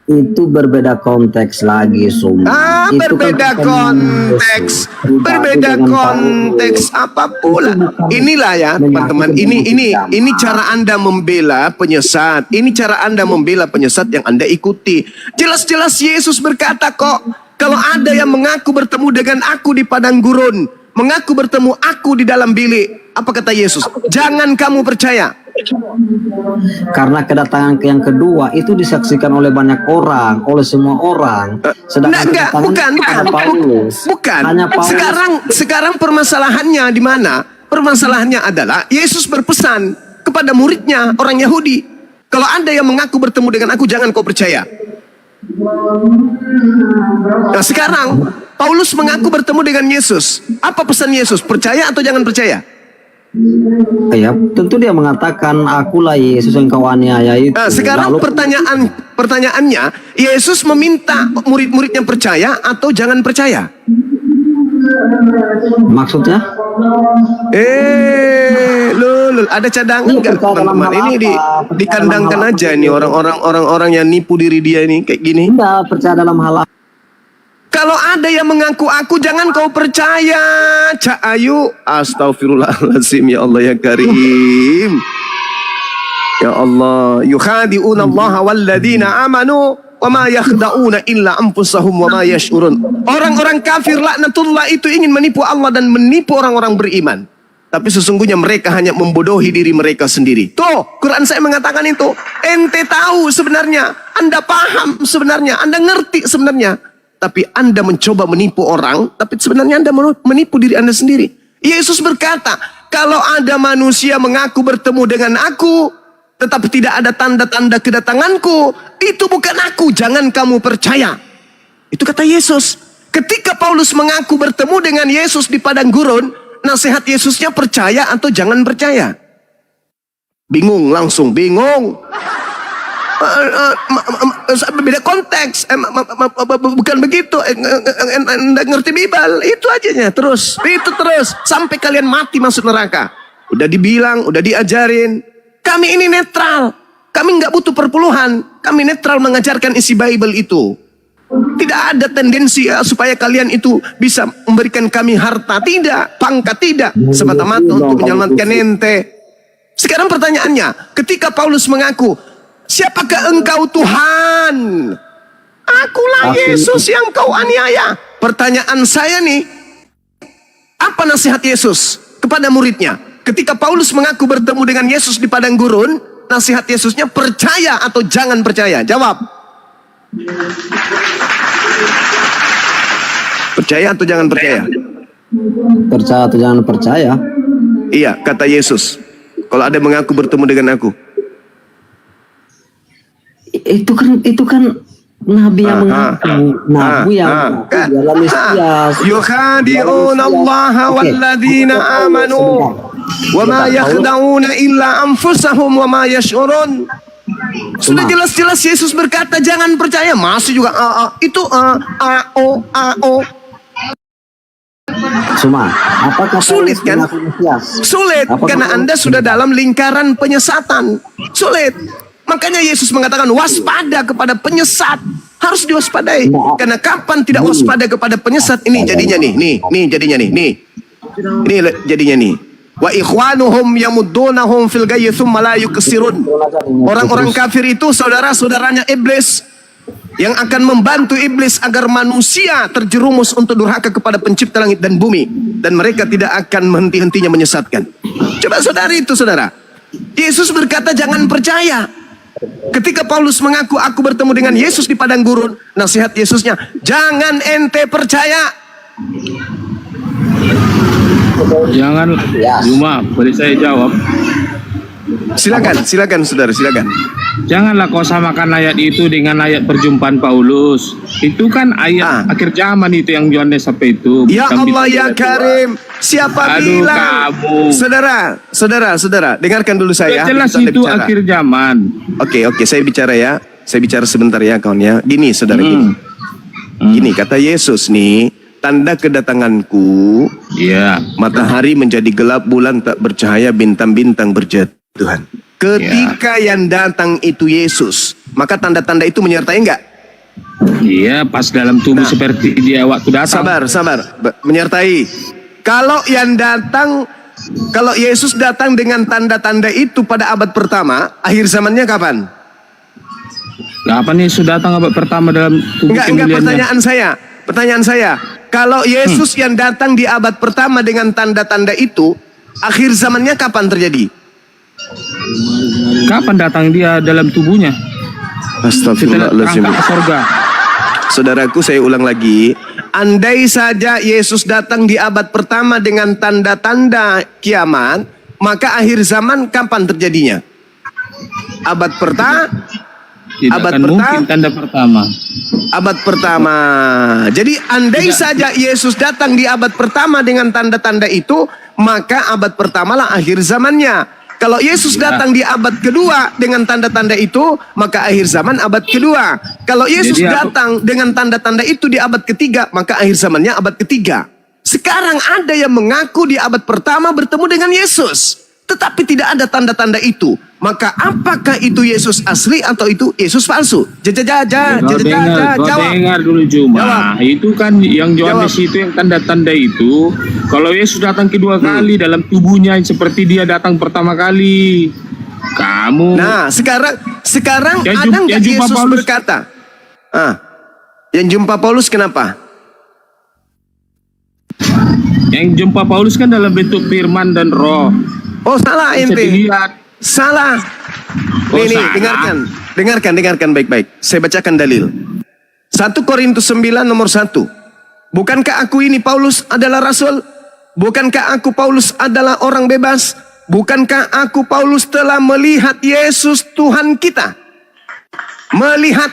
Itu berbeda konteks lagi, Suma. Itu Berbeda kan konteks, pribadi berbeda dengan konteks apa pula. Inilah ya teman-teman, ini cara Anda membela penyesat. Ini cara Anda membela penyesat yang Anda ikuti. Jelas-jelas Yesus berkata kok, kalau ada yang mengaku bertemu dengan aku di padang gurun, mengaku bertemu aku di dalam bilik, apa kata Yesus? Jangan kamu percaya. Karena kedatangan yang kedua itu disaksikan oleh banyak orang, oleh semua orang. Sedangkan kedatangan pada Paulus, hanya Paulus. Sekarang permasalahannya di mana? Permasalahannya adalah Yesus berpesan kepada muridnya orang Yahudi, kalau ada yang mengaku bertemu dengan aku, jangan kau percaya. Nah sekarang Paulus mengaku bertemu dengan Yesus. Apa pesan Yesus? Percaya atau jangan percaya? Ya, tentu dia mengatakan akulah Yesus yang kau aniaya itu. Nah, sekarang Lalu, pertanyaannya, Yesus meminta murid-muridnya percaya atau jangan percaya? maksudnya? Ada cadangan Iya, nggak percaya dalam teman-teman? hal Ini apa? Percaya dikandangkan dalam hal aja apa? ini orang-orang yang nipu diri dia ini kayak gini. Tidak percaya dalam hal apa? Kalau ada yang mengaku aku, jangan kau percaya. Cak Ayu, astagfirullahaladzim, ya Allah ya Karim. Ya Allah, yukhadi'una Allah walladina amanu wa ma yakhda'una illa anfusahum wa ma yash'urun. Orang-orang kafir laknatullah itu ingin menipu Allah dan menipu orang-orang beriman. Tapi sesungguhnya mereka hanya membodohi diri mereka sendiri. Tuh, Quran saya mengatakan itu. Ente tahu sebenarnya, Anda paham sebenarnya, Anda ngerti sebenarnya. Tapi Anda mencoba menipu orang, tapi sebenarnya Anda menipu diri Anda sendiri. Yesus berkata, kalau ada manusia mengaku bertemu dengan aku, tetapi tidak ada tanda-tanda kedatanganku, itu bukan aku, jangan kamu percaya. Itu kata Yesus. Ketika Paulus mengaku bertemu dengan Yesus di padang gurun, nasihat Yesusnya percaya atau jangan percaya? Bingung, langsung bingung. Beda konteks, bukan begitu. Anda ngerti Bible, itu aja terus, itu terus sampai kalian mati masuk neraka. Udah dibilang, udah diajarin. Kami ini netral, kami nggak butuh perpuluhan, kami netral mengajarkan isi Bible itu. Tidak ada tendensi supaya kalian itu bisa memberikan kami harta, tidak, pangkat, tidak, semata-mata untuk menyelamatkan ente. Sekarang pertanyaannya, ketika Paulus mengaku, siapakah engkau Tuhan? Akulah Yesus yang kau aniaya. Pertanyaan saya nih, apa nasihat Yesus kepada muridnya? Ketika Paulus mengaku bertemu dengan Yesus di padang gurun, nasihat Yesusnya percaya atau jangan percaya? Jawab. Percaya atau jangan percaya? Percaya atau jangan percaya? Iya, kata Yesus. Kalau ada mengaku bertemu dengan aku. Itu kan nabi yang mengaku, nabi yang mengaku dalam Mesias. Yukhadi'una Allah walladina amanu wa ma yakhda'una illa anfusahum wa ma yash'urun. Sudah jelas-jelas Yesus berkata jangan percaya, masih juga itu Cuma, apakah sulit kan? Sulit karena Anda sudah dalam lingkaran penyesatan. Sulit. Makanya Yesus mengatakan waspada kepada penyesat. Harus diwaspadai. Karena kapan tidak waspada kepada penyesat, ini jadinya nih jadinya nih. Ini jadinya nih. Wa ikhwanuhum yamuddunahum fil ghayyi tsumma la yuksirun. Orang-orang kafir itu saudara-saudaranya iblis yang akan membantu iblis agar manusia terjerumus untuk durhaka kepada pencipta langit dan bumi, dan mereka tidak akan henti-hentinya menyesatkan. Coba saudari itu, saudara. Yesus berkata jangan percaya. Ketika Paulus mengaku aku bertemu dengan Yesus di padang gurun, nasihat Yesusnya jangan ente percaya. Jangan, cuma boleh saya jawab? Silakan saudara, silakan. Janganlah kau samakan ayat itu dengan ayat perjumpaan Paulus. Itu kan ayat akhir zaman itu yang Yohanes sampai itu. Ya Allah ya Karim, siapa bilang? Kamu. Saudara, dengarkan dulu saya. Jelas itu bicara. Akhir zaman. Oke, saya bicara ya. Saya bicara sebentar ya kawan ya. Gini saudara, gini kata Yesus nih, tanda kedatanganku, matahari menjadi gelap, bulan tak bercahaya, bintang-bintang berjatuhan. Ketika yang datang itu Yesus, maka tanda-tanda itu menyertai enggak? Iya, pas dalam tubuh seperti dia waktu datang. Sabar, menyertai. Kalau Yesus datang dengan tanda-tanda itu pada abad pertama, akhir zamannya kapan? Kapan Yesus datang abad pertama dalam tubuh Enggak, pertanyaan saya. Kalau Yesus yang datang di abad pertama dengan tanda-tanda itu, akhir zamannya kapan terjadi? Kapan datang dia dalam tubuhnya? Astagfirullahaladzim. Setelah surga. Saudaraku, saya ulang lagi. Andai saja Yesus datang di abad pertama dengan tanda-tanda kiamat, maka akhir zaman kapan terjadinya? Abad pertama Tidak Abad akan mungkin pertama. tanda pertama. Abad pertama. Jadi andai saja Yesus datang di abad pertama dengan tanda-tanda itu, maka abad pertama lah akhir zamannya. Kalau Yesus datang di abad kedua dengan tanda-tanda itu, maka akhir zaman abad kedua. Kalau Yesus Jadi datang dengan tanda-tanda itu di abad ketiga, maka akhir zamannya abad ketiga. Sekarang ada yang mengaku di abad pertama bertemu dengan Yesus, tetapi tidak ada tanda-tanda itu. Maka apakah itu Yesus asli atau itu Yesus palsu? Kau Jawab. dengar dulu Juma. Jawab. Itu kan yang Yohanes itu yang tanda-tanda itu. Kalau Yesus datang kedua kali dalam tubuhnya seperti dia datang pertama kali. Kamu Nah, sekarang Yang ada nggak jumpa Yesus Paulus. berkata? Yang jumpa Paulus kenapa? yang jumpa Paulus kan dalam bentuk firman dan roh. Oh, salah Bisa ente. dilihat. Salah. Oh, Nih, salah. dengarkan baik-baik. Saya bacakan dalil. 1 Korintus 9 nomor 1. Bukankah aku ini Paulus adalah rasul? Bukankah aku Paulus adalah orang bebas? Bukankah aku Paulus telah melihat Yesus Tuhan kita? Melihat.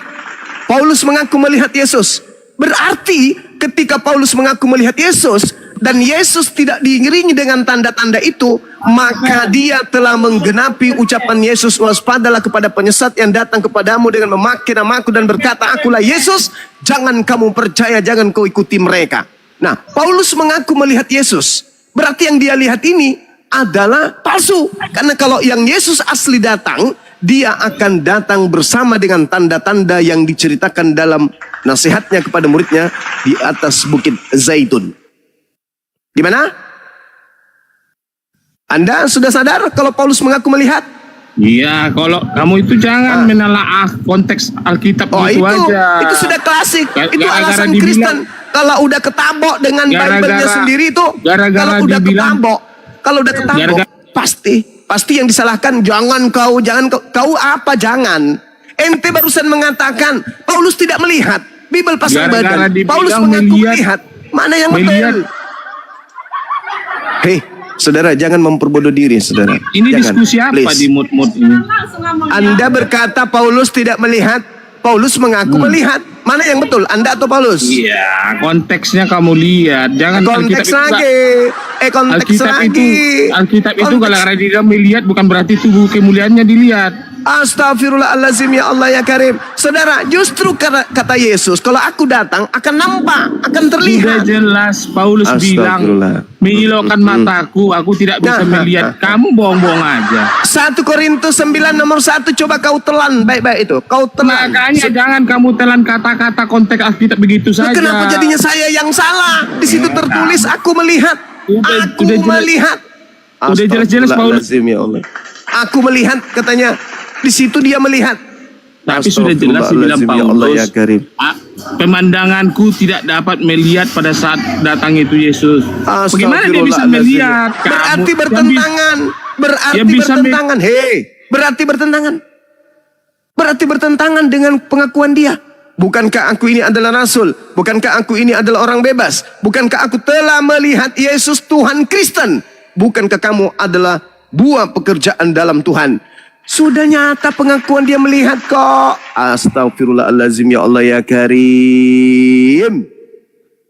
Paulus mengaku melihat Yesus. Berarti ketika Paulus mengaku melihat Yesus dan Yesus tidak diiringi dengan tanda-tanda itu, maka dia telah menggenapi ucapan Yesus, waspadalah kepada penyesat yang datang kepadamu dengan memakai namaku dan berkata, akulah Yesus, jangan kamu percaya, jangan kau ikuti mereka. Nah, Paulus mengaku melihat Yesus. Berarti yang dia lihat ini adalah palsu. Karena kalau yang Yesus asli datang, dia akan datang bersama dengan tanda-tanda yang diceritakan dalam nasihatnya kepada muridnya di atas bukit Zaitun. Gimana? Anda sudah sadar kalau Paulus mengaku melihat? Iya, kalau kamu itu jangan menelaah konteks Alkitab Oh, itu aja. itu sudah klasik. Itu Gara-gara alasan dibilang- Kristen. Kalau udah ketabok dengan Bible-nya Gara-gara- sendiri itu, gara-gara kalau udah dibilang- ketabok, Gara-gara- pasti yang disalahkan jangan kau apa jangan. Ente barusan mengatakan Paulus tidak melihat. Bible pasang Gara-gara badan. dibilang Paulus mengaku melihat. melihat. Mana yang Melihat. betul? Hei, saudara, jangan memperbodoh diri, saudara. Ini Jangan, diskusi apa please. di mood-mood ini? Anda berkata Paulus tidak melihat. Paulus mengaku melihat. Mana yang betul? Anda atau Paulus? Iya, konteksnya kamu lihat. Jangan Konteks Alkitab lagi. Konteks Alkitab lagi. itu Alkitab itu Konteks. kalau dia melihat bukan berarti tubuh kemuliaannya dilihat. Astagfirullahaladzim, ya Allah ya Karim. Saudara, justru kata Yesus, kalau aku datang akan nampak, akan Sudah terlihat. jelas Paulus Astagfirullah. bilang, "Mengilaukan mataku, aku tidak bisa Nah, melihat." Kamu bohong-bohong aja. 1 Korintus 9 nomor 1, coba kau telan baik-baik itu. Kau telan. Makanya jangan kamu telan kata-kata konteks Alkitab begitu Loh, saja. kenapa jadinya saya yang salah? Di situ tertulis aku melihat. Aku Udah jelas- melihat. udah jelas-jelas Paulus. Astagfirullahaladzim, ya Allah. Aku melihat katanya. Di situ dia melihat. Tapi sudah jelas dibilang Astagfirullahaladzim, ya Allah ya Paulus, Karim. pemandanganku tidak dapat melihat pada saat datang itu Yesus. Bagaimana dia bisa melihat? Kamu Berarti yang bertentangan. Berarti yang bisa bertentangan. Hei, berarti bertentangan. Berarti bertentangan dengan pengakuan dia. Bukankah aku ini adalah rasul? Bukankah aku ini adalah orang bebas? Bukankah aku telah melihat Yesus Tuhan Kristen? Bukankah kamu adalah buah pekerjaan dalam Tuhan? Sudah nyata pengakuan dia melihat kok. Astagfirullahaladzim, ya Allah ya Karim.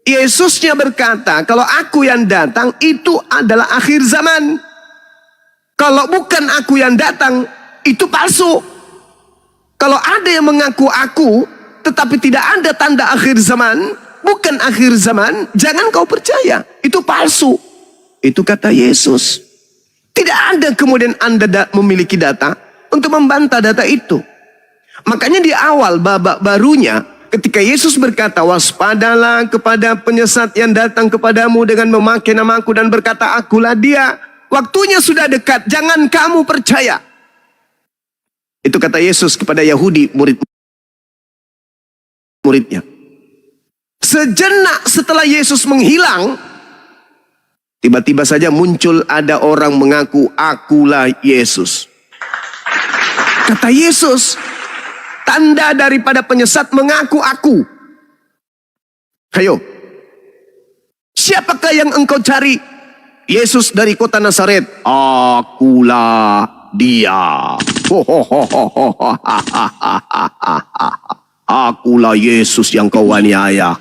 Yesusnya berkata, kalau aku yang datang itu adalah akhir zaman. Kalau bukan aku yang datang, itu palsu. Kalau ada yang mengaku aku, tetapi tidak ada tanda akhir zaman, bukan akhir zaman, jangan kau percaya. Itu palsu. Itu kata Yesus. Tidak ada kemudian Anda memiliki data untuk membantah data itu. Makanya di awal babak barunya, ketika Yesus berkata, waspadalah kepada penyesat yang datang kepadamu dengan memakai namaku dan berkata, akulah dia. Waktunya sudah dekat, jangan kamu percaya. Itu kata Yesus kepada Yahudi muridnya. Sejenak setelah Yesus menghilang, tiba-tiba saja muncul ada orang mengaku, akulah Yesus. Kata Yesus, tanda daripada penyesat mengaku aku. Ayo, siapakah yang engkau cari? Yesus dari kota Nazaret. Akulah dia. Akulah Yesus yang kau aniaya.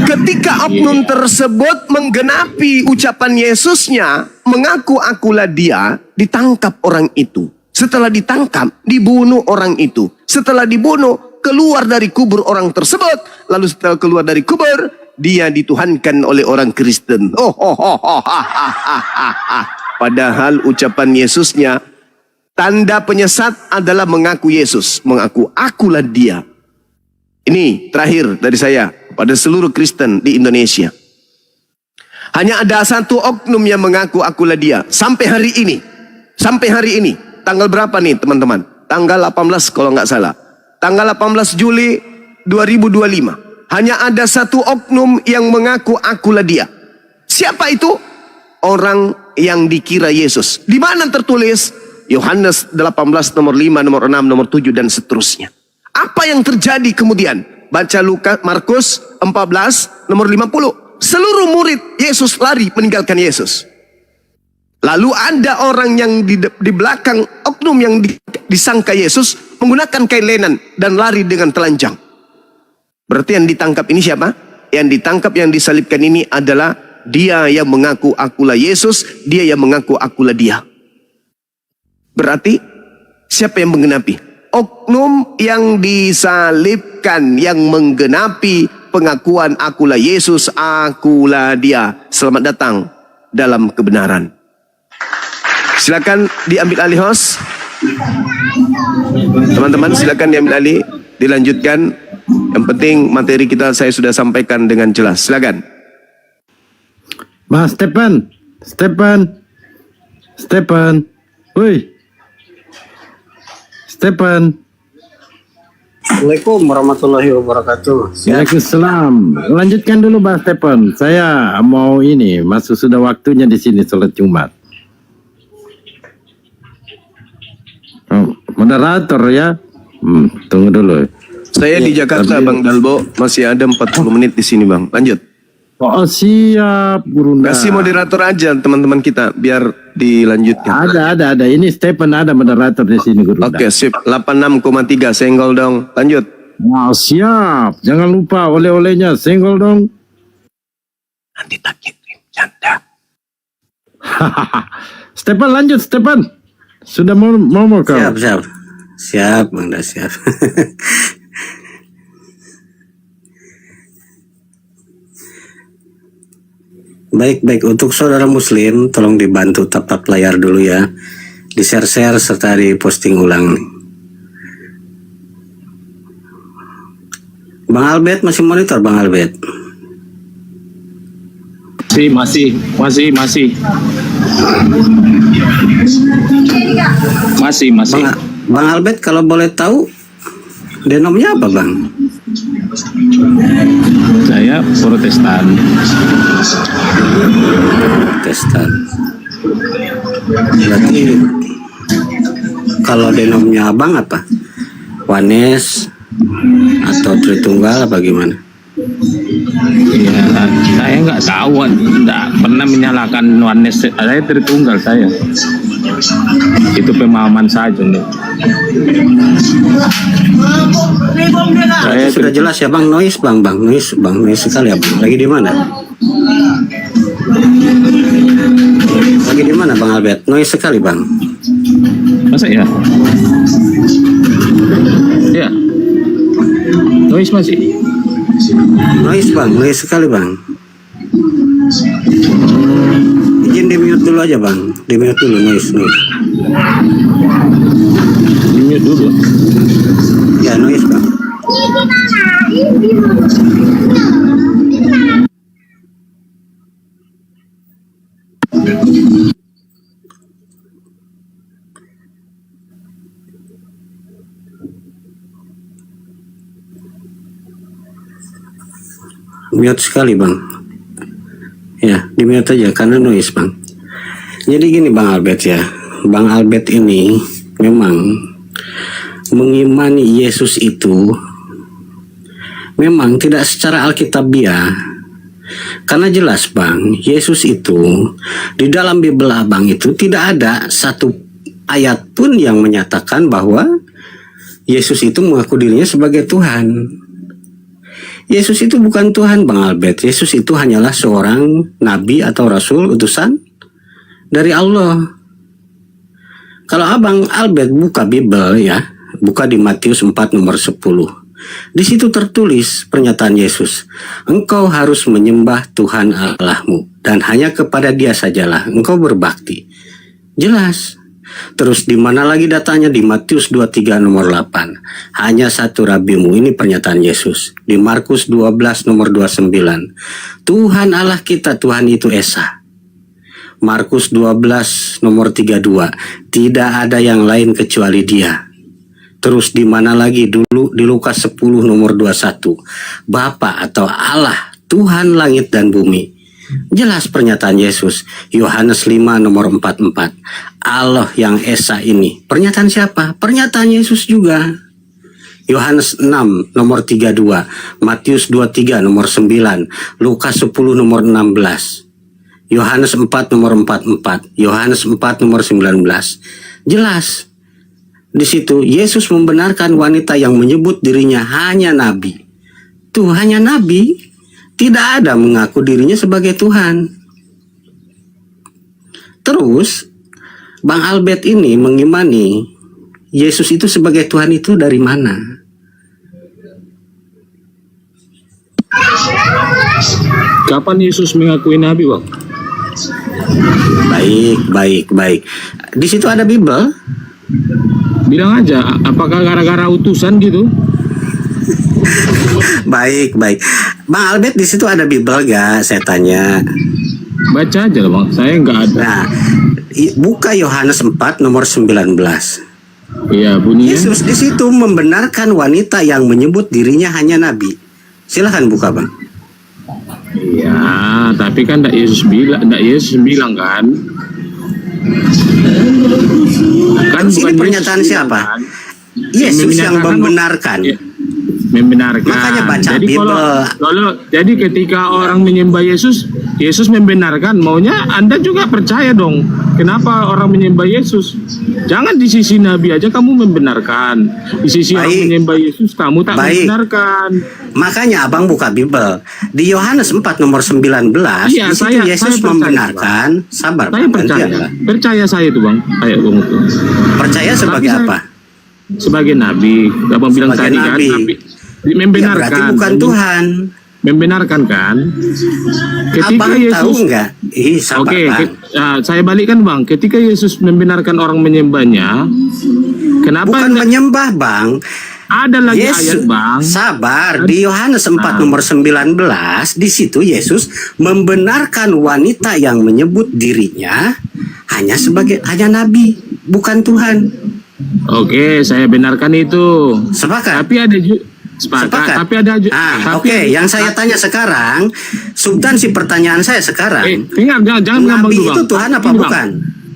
Ketika oknum tersebut menggenapi ucapan Yesusnya, mengaku akulah dia, ditangkap orang itu. Setelah ditangkap, dibunuh orang itu. Setelah dibunuh, keluar dari kubur orang tersebut. Lalu setelah keluar dari kubur, dia dituhankan oleh orang Kristen. Padahal ucapan Yesusnya, tanda penyesat adalah mengaku Yesus. Mengaku akulah dia. Ini terakhir dari saya pada seluruh Kristen di Indonesia. Hanya ada satu oknum yang mengaku akulah dia. Sampai hari ini. Sampai hari ini. Tanggal berapa nih teman-teman? Tanggal 18 kalau nggak salah. Tanggal 18 Juli 2025. Hanya ada satu oknum yang mengaku akulah dia. Siapa itu? Orang yang dikira Yesus. Di mana tertulis? Yohanes 18 nomor 5, nomor 6, nomor 7 dan seterusnya. Apa yang terjadi kemudian? Baca Markus 14 nomor 50. Seluruh murid Yesus lari meninggalkan Yesus. Lalu ada orang yang di belakang oknum yang disangka Yesus menggunakan kain lenan dan lari dengan telanjang. Berarti yang ditangkap ini siapa? Yang ditangkap, yang disalibkan ini adalah dia yang mengaku akulah Yesus, dia yang mengaku akulah dia. Berarti siapa yang menggenapi? Oknum yang disalibkan, yang menggenapi pengakuan akulah Yesus, akulah dia. Selamat datang dalam kebenaran. Silakan diambil alih host. Teman-teman silakan diambil alih, dilanjutkan. Yang penting materi kita saya sudah sampaikan dengan jelas. Silakan. Mas Stephen. Woi. Stephen. Assalamualaikum warahmatullahi wabarakatuh. Waalaikumsalam. Lanjutkan dulu Mas Stephen. Saya mau ini, masuk sudah waktunya di sini sholat Jumat. Oh, moderator ya. Tunggu dulu. Saya di Jakarta Bang Dalbo, masih ada 40 menit di sini Bang. Lanjut. Oh siap, Gurunda. Kasih moderator aja teman-teman kita biar dilanjutkan. Ada. Ini Stephen ada moderator di sini, Gurunda. Oke, sip. 86,3 senggol dong. Lanjut. Nah, siap. Jangan lupa oleh-olehnya senggol dong. Nanti tak kirim canda. Stephen lanjut, Stephen. Sudah mau kau? Siap, Bang, dah siap. Baik, untuk saudara muslim, tolong dibantu tap layar dulu ya. Di-share serta di-posting ulang. Bang Albert masih monitor, Bang Albert? Masih. Bang Albert kalau boleh tahu denomnya apa, Bang? Saya Protestan. Berarti kalau denomnya Abang apa? Wanes atau Tritunggal apa gimana? Ya, saya nggak tahu, nggak pernah menyalahkan Wanes. Saya Tritunggal saya. Itu pemahaman saja nih. Saya sudah jelas ya Bang, noise sekali ya Bang. Lagi di mana? Bang Albert? Noise sekali Bang. Masa ya? Ya. Noise masih. Noise sekali Bang. Izin di mute dulu aja Bang. Di mute dulu noise. Di mute dulu. Ya noise Bang. Mute sekali Bang. Ya, di mute aja karena noise Bang. Jadi gini Bang Albert ya. Bang Albert ini memang mengimani Yesus itu memang tidak secara alkitabiah, Karena jelas Bang, Yesus itu di dalam Bible Abang itu tidak ada satu ayat pun yang menyatakan bahwa Yesus itu mengaku dirinya sebagai Tuhan. Yesus itu bukan Tuhan Bang Albert. Yesus itu hanyalah seorang nabi atau rasul utusan dari Allah. Kalau Abang Albert buka Bible ya, buka di Matius 4 nomor 10. Di situ tertulis pernyataan Yesus, engkau harus menyembah Tuhan Allahmu dan hanya kepada Dia sajalah engkau berbakti. Jelas. Terus di mana lagi datanya? Di Matius 23 nomor 8. Hanya satu Rabimu, ini pernyataan Yesus. Di Markus 12 nomor 29. Tuhan Allah kita, Tuhan itu Esa. Markus 12 nomor 32. Tidak ada yang lain kecuali Dia. Terus di mana lagi? Dulu di Lukas 10 nomor 21. Bapa atau Allah, Tuhan langit dan bumi. Jelas pernyataan Yesus. Yohanes 5 nomor 44. Allah yang Esa ini. Pernyataan siapa? Pernyataan Yesus juga. Yohanes 6 nomor 32. Matius 23 nomor 9. Lukas 10 nomor 16. Yohanes 4 nomor 44. Yohanes 4 nomor 19. Jelas. Di situ Yesus membenarkan wanita yang menyebut dirinya hanya nabi. Tuh hanya nabi, tidak ada mengaku dirinya sebagai Tuhan. Terus Bang Albert ini mengimani Yesus itu sebagai Tuhan itu dari mana? Kapan Yesus mengakui nabi, Bang? Baik. Di situ ada Bible. Bilang aja, apakah gara-gara utusan gitu? Baik. Bang Albert, di situ ada Bible gak? Saya tanya. Baca aja lah Bang, saya nggak ada. Nah, buka Yohanes 4 nomor 19. Iya, bunyinya. Yesus di situ membenarkan wanita yang menyebut dirinya hanya nabi. Silahkan buka Bang. Iya, tapi kan ndak Yesus bilang kan. Kan Terus ini bukan pernyataan Yesus siapa? bilang, kan? Yesus yang Membenarkan, membenarkan. Ya, membenarkan. Makanya baca jadi Bible. Jadi ketika orang menyembah Yesus, Yesus membenarkan. Maunya Anda juga percaya dong. Kenapa orang menyembah Yesus? Jangan di sisi Nabi aja kamu membenarkan. Di sisi orang menyembah Yesus kamu tak membenarkan. Makanya Abang buka Bible. Di Yohanes 4 nomor 19, Iya, di situ Yesus saya membenarkan. Sabar, saya Bang, percaya. nanti, Bang. Percaya saya itu Bang. Kayak Bang itu. Percaya sebagai Tapi apa? Sebagai Nabi. Abang bilang Sebagai tadi Nabi. kan. Tapi Ya, membenarkan. berarti bukan Tuhan. Membenarkan kan? Ketika Abang Yesus tahu nggak? Sabar, Oke, Bang. saya balikan Bang. Ketika Yesus membenarkan orang menyembahnya, kenapa Bukan menyembah, Bang. ada lagi Yesus, ayat Bang? sabar. Di Yohanes 4 nomor 19, di situ Yesus membenarkan wanita yang menyebut dirinya hanya nabi, bukan Tuhan. Oke, saya benarkan itu. Sepakat? Tapi ada sepakat. Tapi ada Oke, yang saya tanya sekarang, substansi pertanyaan saya sekarang, jangan ngambang nabi dulu, itu Bang. Tuhan apa Ini, Bang. bukan?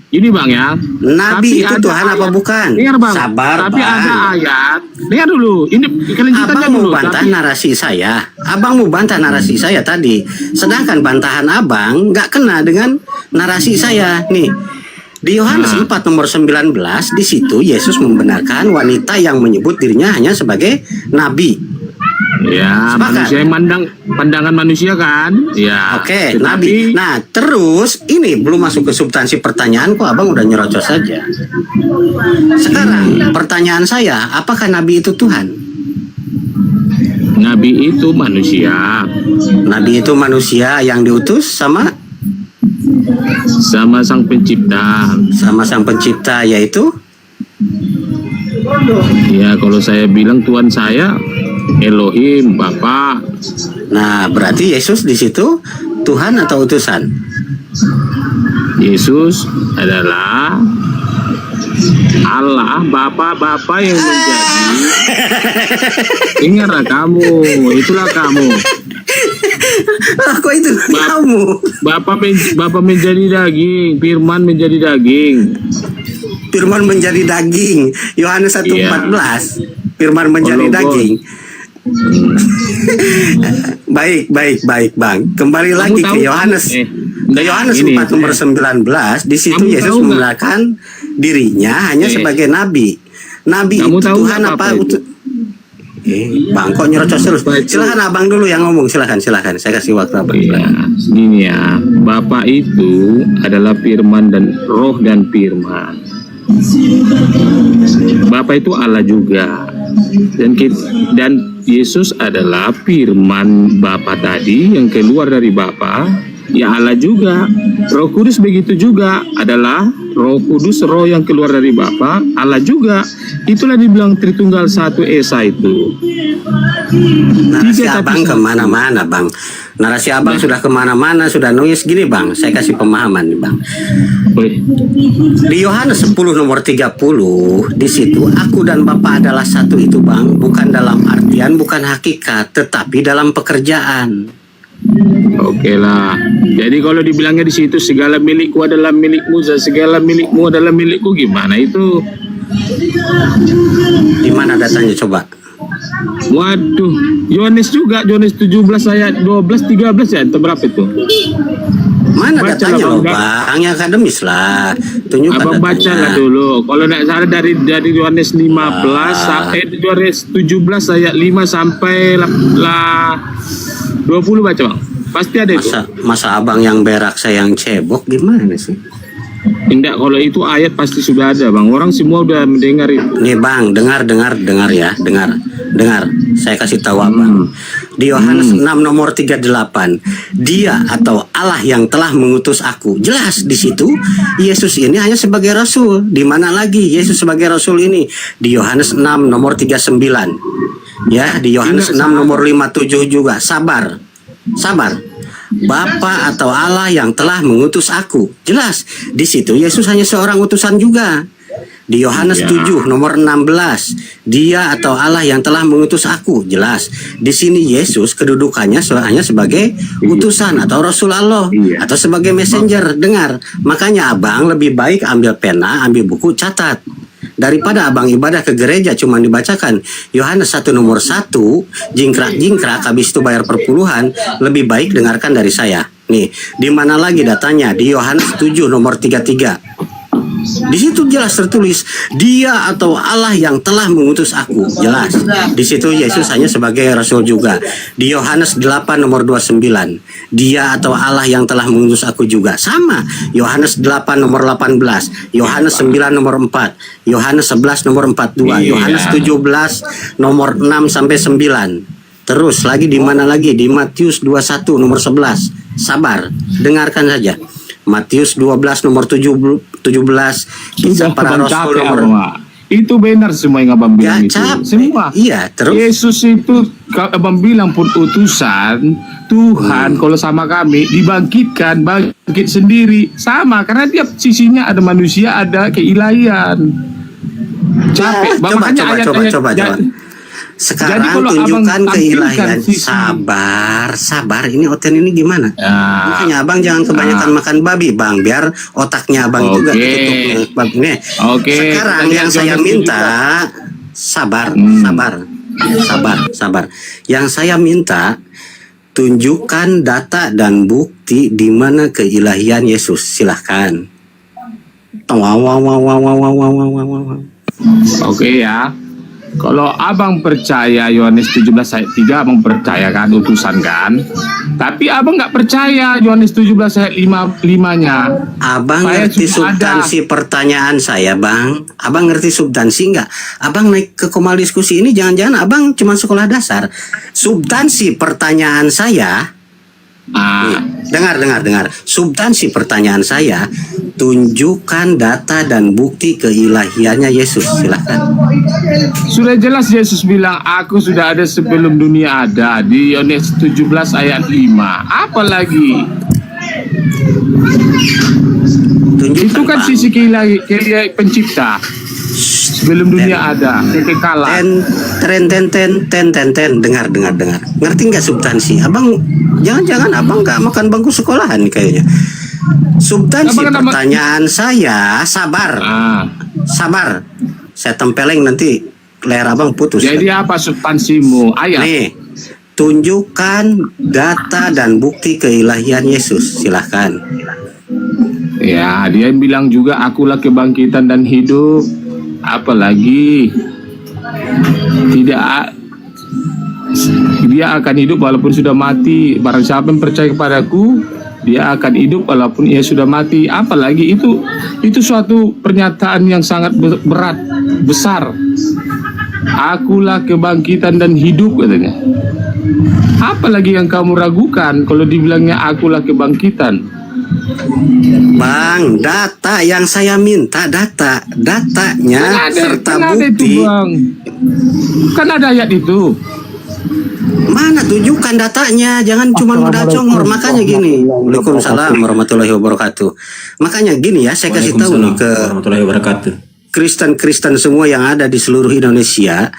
Ini Bang ya. Nabi Tapi itu ada Tuhan apa ayat. bukan? Dengar Bang. Sabar, Tapi Bang. ada ayat. Dengar dulu. Ini kelanjutannya Abang dulu. mau bantah Tapi narasi saya. Abang mau bantah narasi saya tadi. Sedangkan bantahan abang nggak kena dengan narasi saya. Nih, di Yohanes 4 nomor 19, di situ Yesus membenarkan wanita yang menyebut dirinya hanya sebagai nabi. ya, Sepakat. manusia yang pandangan manusia kan? Ya. Oke, Tetapi- nabi. Nah, terus ini belum masuk ke substansi pertanyaanku, abang udah nyerocos saja. Sekarang pertanyaan saya, apakah nabi itu Tuhan? Nabi itu manusia. Nabi itu manusia yang diutus sama Sama sang pencipta. sang pencipta, yaitu Ya, kalau saya bilang Tuhan saya Elohim, Bapa. nah, berarti Yesus di situ Tuhan atau utusan? Yesus adalah Allah, Bapa yang menjadi. Ingatlah kamu, itulah kamu. Kok itu kamu? Bapa menjadi daging, Firman menjadi daging. Firman menjadi daging. Yohanes 1:14. Firman menjadi Logos. daging. Baik, Bang. Kembali Kamu lagi tahu, ke Yohanes. Ke Yohanes ini, 4 nomor 19, di situ Kamu Yesus tahu nggak? memulakan dirinya hanya sebagai nabi. Nabi Kamu itu tahu Tuhan nggak apa? apa itu? Bang, kok nyerocos terus? Apa itu? Silakan Abang dulu yang ngomong, silakan. Saya kasih waktu Abang. Iya, gini ya, Bapa itu adalah firman dan roh dan firman. Bapa itu Allah juga. Dan Yesus adalah firman Bapa tadi yang keluar dari Bapa, ya Allah juga. Roh Kudus begitu juga, adalah Roh Kudus, roh yang keluar dari Bapa, Allah juga. Itulah dibilang Tritunggal Satu Esa itu. Narasi Tiga, Abang tapi satu. kemana-mana, Bang. Narasi Abang sudah kemana-mana, sudah nulis gini, Bang. Saya kasih pemahaman nih, Bang. Boleh. Di Yohanes 10 nomor 30, di situ aku dan Bapa adalah satu itu, Bang. Bukan dalam artian, bukan hakikat, tetapi dalam pekerjaan. Oke lah. Jadi kalau dibilangnya di situ segala milikku adalah milikmu dan segala milikmu adalah milikku, gimana itu? Di mana datanya coba? Waduh, Yohanes juga, Yohanes 17 ayat 12 13 ya, itu berapa itu? Mana Baca datanya lah, loh, Bang. Bang? Yang akademis lah. Tunjukkan Abang baca datanya. lah dulu. Kalau tidak salah dari Yohanes 15 sampai Yohanes 17 ayat 5 sampai lah 20, baca Bang. Pasti ada itu. Masa Abang yang berak, saya yang cebok, gimana sih? Tidak, kalau itu ayat pasti sudah ada Bang. Orang semua udah mendengar itu. Nih Bang, dengar ya, dengar. Saya kasih tahu Abang. Di Yohanes 6 nomor 38, Dia atau Allah yang telah mengutus aku. Jelas di situ Yesus ini hanya sebagai rasul. Di mana lagi Yesus sebagai rasul ini? Di Yohanes 6 nomor 39. Ya, di Yohanes 6 nomor 57 juga. Sabar. Bapa atau Allah yang telah mengutus aku. Jelas di situ Yesus hanya seorang utusan juga. Di Yohanes 7 nomor 16, Dia atau Allah yang telah mengutus aku. Jelas di sini Yesus kedudukannya hanya sebagai utusan atau rasul Allah atau sebagai messenger. Dengar, makanya Abang lebih baik ambil pena, ambil buku, catat, daripada Abang ibadah ke gereja cuma dibacakan Yohanes 1 nomor 1, jingkrak habis itu bayar perpuluhan. Lebih baik dengarkan dari saya. Nih, di mana lagi datanya? Di Yohanes 7 nomor 33. Di situ jelas tertulis Dia atau Allah yang telah mengutus aku. Jelas di situ Yesus hanya sebagai rasul juga. Di Yohanes 8 nomor 29, Dia atau Allah yang telah mengutus aku juga. Sama. Yohanes 8 nomor 18, Yohanes 9 nomor 4, Yohanes 11 nomor 42, Yohanes 17 nomor 6 sampai 9. Terus lagi di mana lagi? Di Matius 21 nomor 11. Sabar, dengarkan saja. Matius 12 nomor 17, kisah para rasul nomor. Itu benar semua yang Abang bilang itu. Semua. Iya, terus Yesus itu Abang bilang pun utusan Tuhan. Kalau sama kami bangkit sendiri sama, karena tiap sisinya ada manusia, ada keilahian. Capek. Coba. Sekarang Jadi kalau tunjukkan Abang keilahian. tampilkan Sabar. Ini Oten ini gimana? Makanya Abang jangan kebanyakan makan babi, Bang. Biar otaknya Abang juga ketutup babi. Nih. Sekarang yang saya minta sabar. Yang saya minta, tunjukkan data dan bukti di mana keilahian Yesus. Silahkan. Oke ya. Kalau Abang percaya Yohanes 17 ayat 3, Abang percaya kan utusan kan? Tapi Abang nggak percaya Yohanes 17 ayat 5-nya. Abang Saya ngerti sudah substansi pertanyaan saya, Bang? Abang ngerti substansi nggak? Abang naik ke Komal Diskusi ini jangan-jangan Abang cuma sekolah dasar. Substansi pertanyaan saya, dengar. Substansi pertanyaan saya, tunjukkan data dan bukti keilahiannya Yesus. Silakan. Sudah jelas Yesus bilang, aku sudah ada sebelum dunia ada. Di Yohanes 17 ayat 5. Apa lagi? Tunjukkan, Itu kan Bang. sisi keilahian pencipta. Sebelum dunia ada, kekekalan. Ten. Dengar. Ngerti nggak substansi? Abang, jangan Abang nggak makan bangku sekolahan nih kayaknya. Substansi pertanyaan saya, sabar. Saya tempeleng nanti layar abang putus. Jadi apa substansimu? Ayat. Nih, tunjukkan data dan bukti keilahian Yesus. Silahkan. Ya, dia bilang juga akulah kebangkitan dan hidup. Apalagi tidak, dia akan hidup walaupun sudah mati. Barang siapa yang percaya kepadaku, dia akan hidup walaupun ia sudah mati. Apalagi itu suatu pernyataan yang sangat berat, besar. Akulah kebangkitan dan hidup, katanya. Apalagi yang kamu ragukan kalau dibilangnya akulah kebangkitan? Bang, data yang saya minta, datanya serta kan ada bukti. itu, Bang. Kan ada ayat itu. Mana tunjukkan datanya, jangan cuma modal congor. Makanya gini. Waalaikumsalam warahmatullahi wabarakatuh. Makanya gini ya, saya kasih tahu nih ke warahmatullahi wabarakatuh. Kristen semuah yang ada di seluruh Indonesia.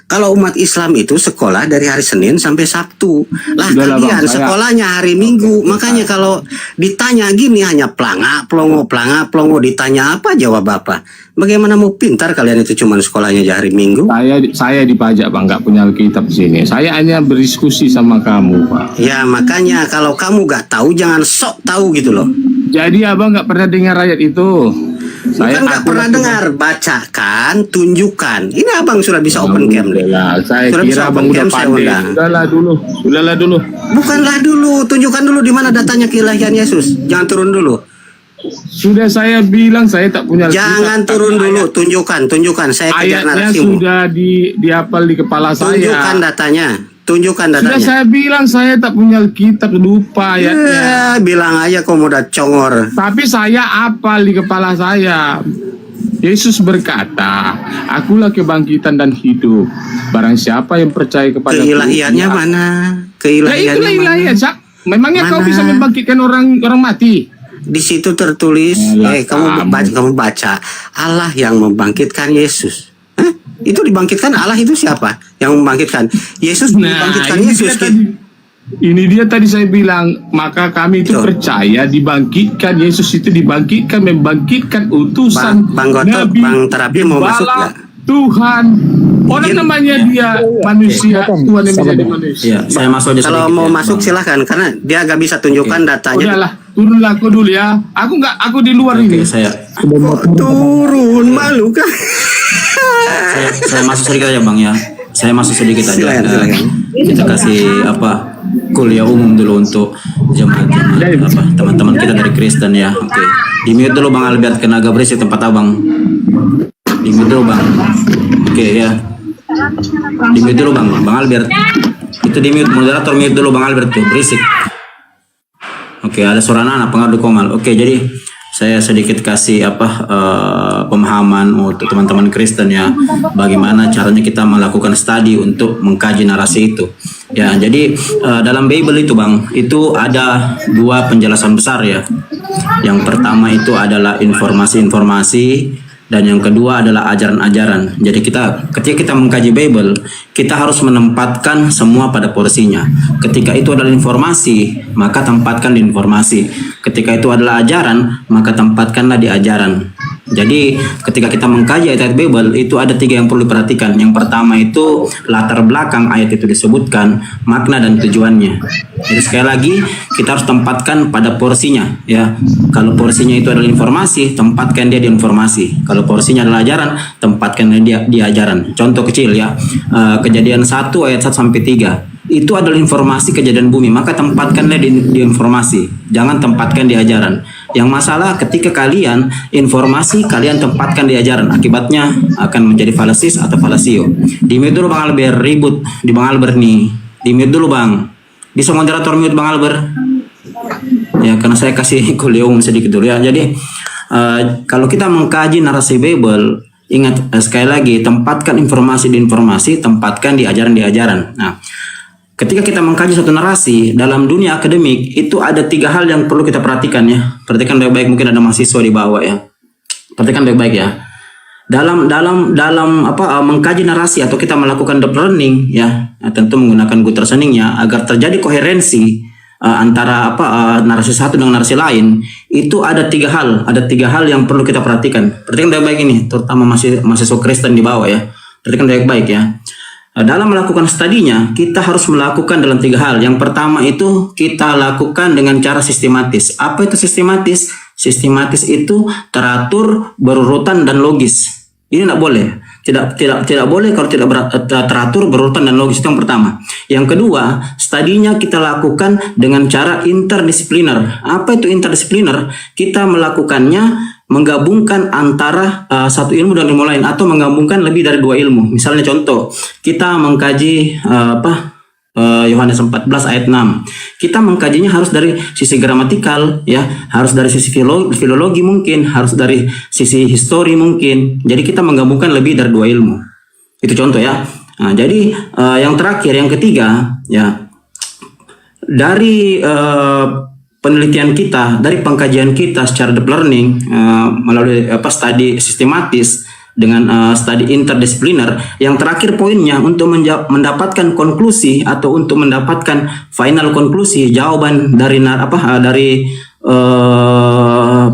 Kalau umat Islam itu sekolah dari hari Senin sampai Sabtu. Lah Udahlah, kalian Bang, sekolahnya hari Minggu. Makanya kalau ditanya gini hanya plongo ditanya apa jawab apa. Bagaimana mau pintar kalian itu cuma sekolahnya aja hari Minggu? Saya dipajak, Bang, nggak punya Alkitab di sini. Saya hanya berdiskusi sama kamu, Pak. Ya makanya kalau kamu gak tahu jangan sok tahu gitu loh. Jadi abang nggak pernah dengar ayat itu. Bukan gak pernah dengar, bacakan, tunjukkan. Ini abang sudah bisa open cam deh. Saya Sudah bisa kira abang open udah cam, saya pandai. undang. Sudahlah dulu. Bukanlah dulu, tunjukkan dulu di mana datanya keilahian Yesus. Jangan turun dulu. Sudah saya bilang saya tak punya Alkitab. Jangan turun dulu, tunjukkan. Saya kejar Ayatnya narasimu. sudah dihafal di kepala Tunjukkan saya. datanya. Sudah saya bilang saya tak punya Alkitab, lupa ayatnya. Ya, bilang aja kau udah congor. Tapi saya hafal di kepala saya. Yesus berkata, akulah kebangkitan dan hidup. Barang siapa yang percaya kepada Keilahiannya mana? Ya Keilahiannya itulah mana? ilahian, Sak. Memangnya kau Mana? bisa membangkitkan orang mati? Di situ tertulis, Yalah, kamu baca Allah yang membangkitkan Yesus. Hah? Itu dibangkitkan Allah itu siapa? Yang membangkitkan Yesus, dibangkitkan Yesus. Ini dia tadi saya bilang, maka kami itu Tuh. percaya dibangkitkan, Yesus itu dibangkitkan, membangkitkan utusan Bang Gotot, Nabi, Bang Terapi mau masuk Gembala, nggak? Tuhan. Orang Izin. namanya dia manusia, Tuhan yang menjadi manusia. Ya, saya masuk aja Kalau sedikit mau ya, masuk Bang. silahkan karena dia agak bisa tunjukkan datanya. Udahlah, turunlah aku dulu ya. Aku di luar ini. Oke, saya Turun malu kan? saya masuk sedikit aja, Bang, ya. Saya masuk sedikit aja. Silakan. Kita kasih kuliah umum dulu untuk jemaat teman-teman kita dari Kristen ya. Oke. Di mute dulu Bang Albert, kena agak berisik tempat abang. Di mute dulu Bang. Oke ya. Di mute dulu Bang Albert. Itu di mute, moderator mute dulu Bang Albert tuh, berisik. Oke, ada suara anak pengadu komal. Oke, jadi saya sedikit kasih pemahaman untuk teman-teman Kristen ya, bagaimana caranya kita melakukan studi untuk mengkaji narasi itu. Ya, jadi dalam Bible itu Bang, itu ada dua penjelasan besar ya. Yang pertama itu adalah informasi-informasi, dan yang kedua adalah ajaran-ajaran. Jadi ketika kita mengkaji Bible, kita harus menempatkan semua pada porsinya. Ketika itu adalah informasi, maka tempatkan di informasi. Ketika itu adalah ajaran, maka tempatkanlah di ajaran. Jadi ketika kita mengkaji ayat-ayat Bible, itu ada 3 yang perlu diperhatikan. Yang pertama itu latar belakang ayat itu disebutkan, makna dan tujuannya. Jadi sekali lagi kita harus tempatkan pada porsinya ya. Kalau porsinya itu adalah informasi, tempatkan dia di informasi. Kalau porsinya adalah ajaran, tempatkan dia di ajaran. Contoh kecil ya, Kejadian 1 ayat 1 sampai 3. Itu adalah informasi kejadian bumi, maka tempatkanlah di informasi, jangan tempatkan di ajaran. Yang masalah ketika kalian informasi kalian tempatkan di ajaran, akibatnya akan menjadi falasis atau falasio. Di mute dulu Bang Albert, ribut di Bang Albert nih. Di mute dulu Bang. Bisa moderator mute Bang Albert? Ya, karena saya kasih kuliah umum sedikit dulu ya. Jadi kalau kita mengkaji narasi Bible, ingat sekali lagi, tempatkan informasi di informasi, tempatkan di ajaran. Nah, ketika kita mengkaji suatu narasi dalam dunia akademik, itu ada 3 hal yang perlu kita perhatikan ya. Perhatikan baik-baik, mungkin ada mahasiswa di bawah ya. Perhatikan baik-baik ya. Dalam mengkaji narasi atau kita melakukan deep learning ya, tentu menggunakan good reasoning-nya agar terjadi koherensi antara narasi satu dengan narasi lain, itu ada 3 hal. Ada 3 hal yang perlu kita perhatikan. Perhatikan baik-baik ini, terutama mahasiswa Kristen di bawah ya. Perhatikan baik-baik ya. Dalam melakukan studinya, kita harus melakukan dalam 3 hal. Yang pertama itu kita lakukan dengan cara sistematis. Apa itu sistematis? Sistematis itu teratur, berurutan, dan logis. Ini tidak boleh. Tidak boleh kalau tidak teratur, berurutan, dan logis. Itu yang pertama. Yang kedua, studinya kita lakukan dengan cara interdisipliner. Apa itu interdisipliner? Kita melakukannya menggabungkan antara satu ilmu dan ilmu lain, atau menggabungkan lebih dari 2 ilmu. Misalnya contoh, kita mengkaji Yohanes 14 ayat 6. Kita mengkajinya harus dari sisi gramatikal ya, harus dari sisi filologi mungkin, harus dari sisi histori mungkin. Jadi kita menggabungkan lebih dari 2 ilmu. Itu contoh ya. Nah, jadi yang terakhir, yang ketiga ya, dari penelitian kita, dari pengkajian kita secara deep learning melalui studi sistematis dengan studi interdisipliner, yang terakhir poinnya untuk mendapatkan konklusi atau untuk mendapatkan final konklusi, jawaban dari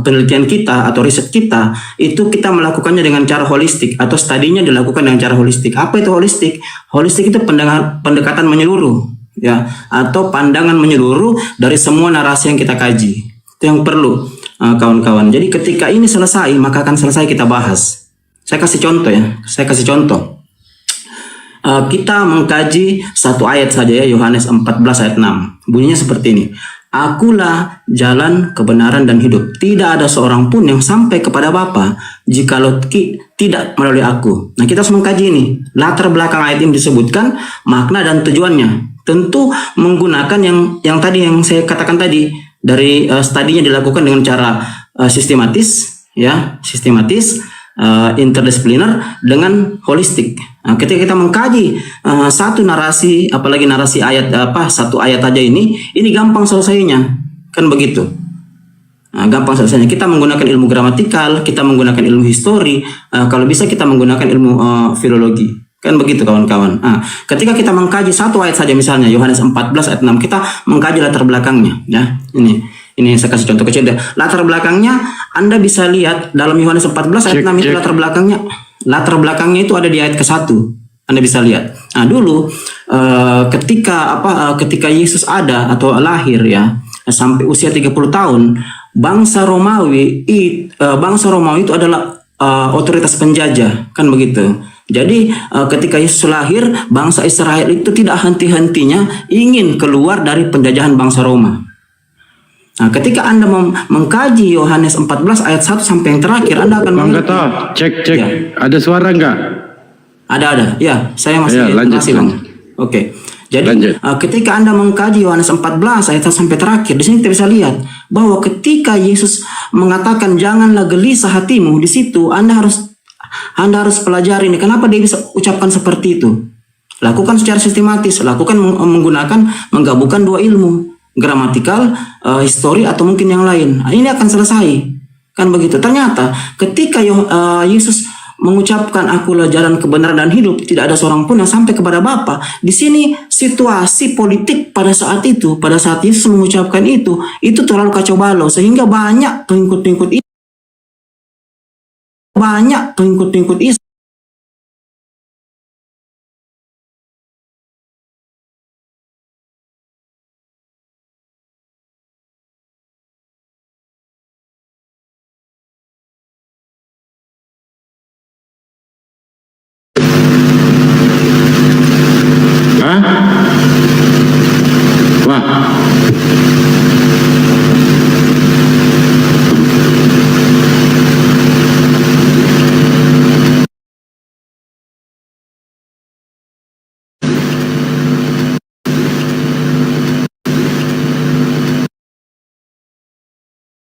penelitian kita atau riset kita, itu kita melakukannya dengan cara holistik, atau studinya dilakukan dengan cara holistik. Apa itu holistik? Holistik itu pendekatan menyeluruh ya, atau pandangan menyeluruh dari semua narasi yang kita kaji. Itu yang perlu kawan-kawan. Jadi ketika ini selesai, maka akan selesai kita bahas. Saya kasih contoh ya. Kita mengkaji satu ayat saja ya, Yohanes 14 ayat 6. Bunyinya seperti ini. Akulah jalan, kebenaran, dan hidup. Tidak ada seorang pun yang sampai kepada Bapa jikalau tidak melalui aku. Nah, kita harus mengkaji ini. Latar belakang ayat ini disebutkan, makna dan tujuannya. Tentu menggunakan yang tadi yang saya katakan tadi, dari studinya dilakukan dengan cara sistematis ya, interdisipliner dengan holistik. Nah, ketika kita mengkaji satu narasi, apalagi narasi ayat satu ayat aja ini gampang selesainya, kan begitu. Nah, gampang selesainya. Kita menggunakan ilmu gramatikal, kita menggunakan ilmu histori, kalau bisa kita menggunakan ilmu filologi. Kan begitu kawan-kawan. Nah, ketika kita mengkaji satu ayat saja, misalnya Yohanes 14 ayat 6, kita mengkaji latar belakangnya ya. Ini saya kasih contoh kecil deh. Latar belakangnya Anda bisa lihat dalam Yohanes 14 ayat 6 itu latar belakangnya itu ada di ayat ke-1. Anda bisa lihat. Nah, dulu ketika Yesus ada atau lahir ya, sampai usia 30 tahun, bangsa Romawi itu adalah otoritas penjajah, kan begitu. Jadi ketika Yesus lahir, bangsa Israel itu tidak henti-hentinya ingin keluar dari penjajahan bangsa Roma. Nah, ketika Anda mengkaji Yohanes 14 ayat 1 sampai yang terakhir, Anda akan mengerti. Cek. Ya. Ada suara enggak? Ada. Ya, saya masih lanjut. Bang. Oke. Jadi ketika Anda mengkaji Yohanes 14 ayat 1 sampai terakhir, di sini kita bisa lihat bahwa ketika Yesus mengatakan janganlah gelisah hatimu, di situ Anda harus pelajari ini. Kenapa dia bisa ucapkan seperti itu? Lakukan secara sistematis, menggabungkan 2 ilmu, gramatikal, histori, atau mungkin yang lain. Nah, ini akan selesai. Kan begitu. Ternyata ketika Yesus mengucapkan akulah jalan, kebenaran, dan hidup, tidak ada seorang pun yang sampai kepada Bapa. Di sini situasi politik pada saat Yesus mengucapkan itu terlalu kacau balau, sehingga banyak pengikut-pengikut Yesus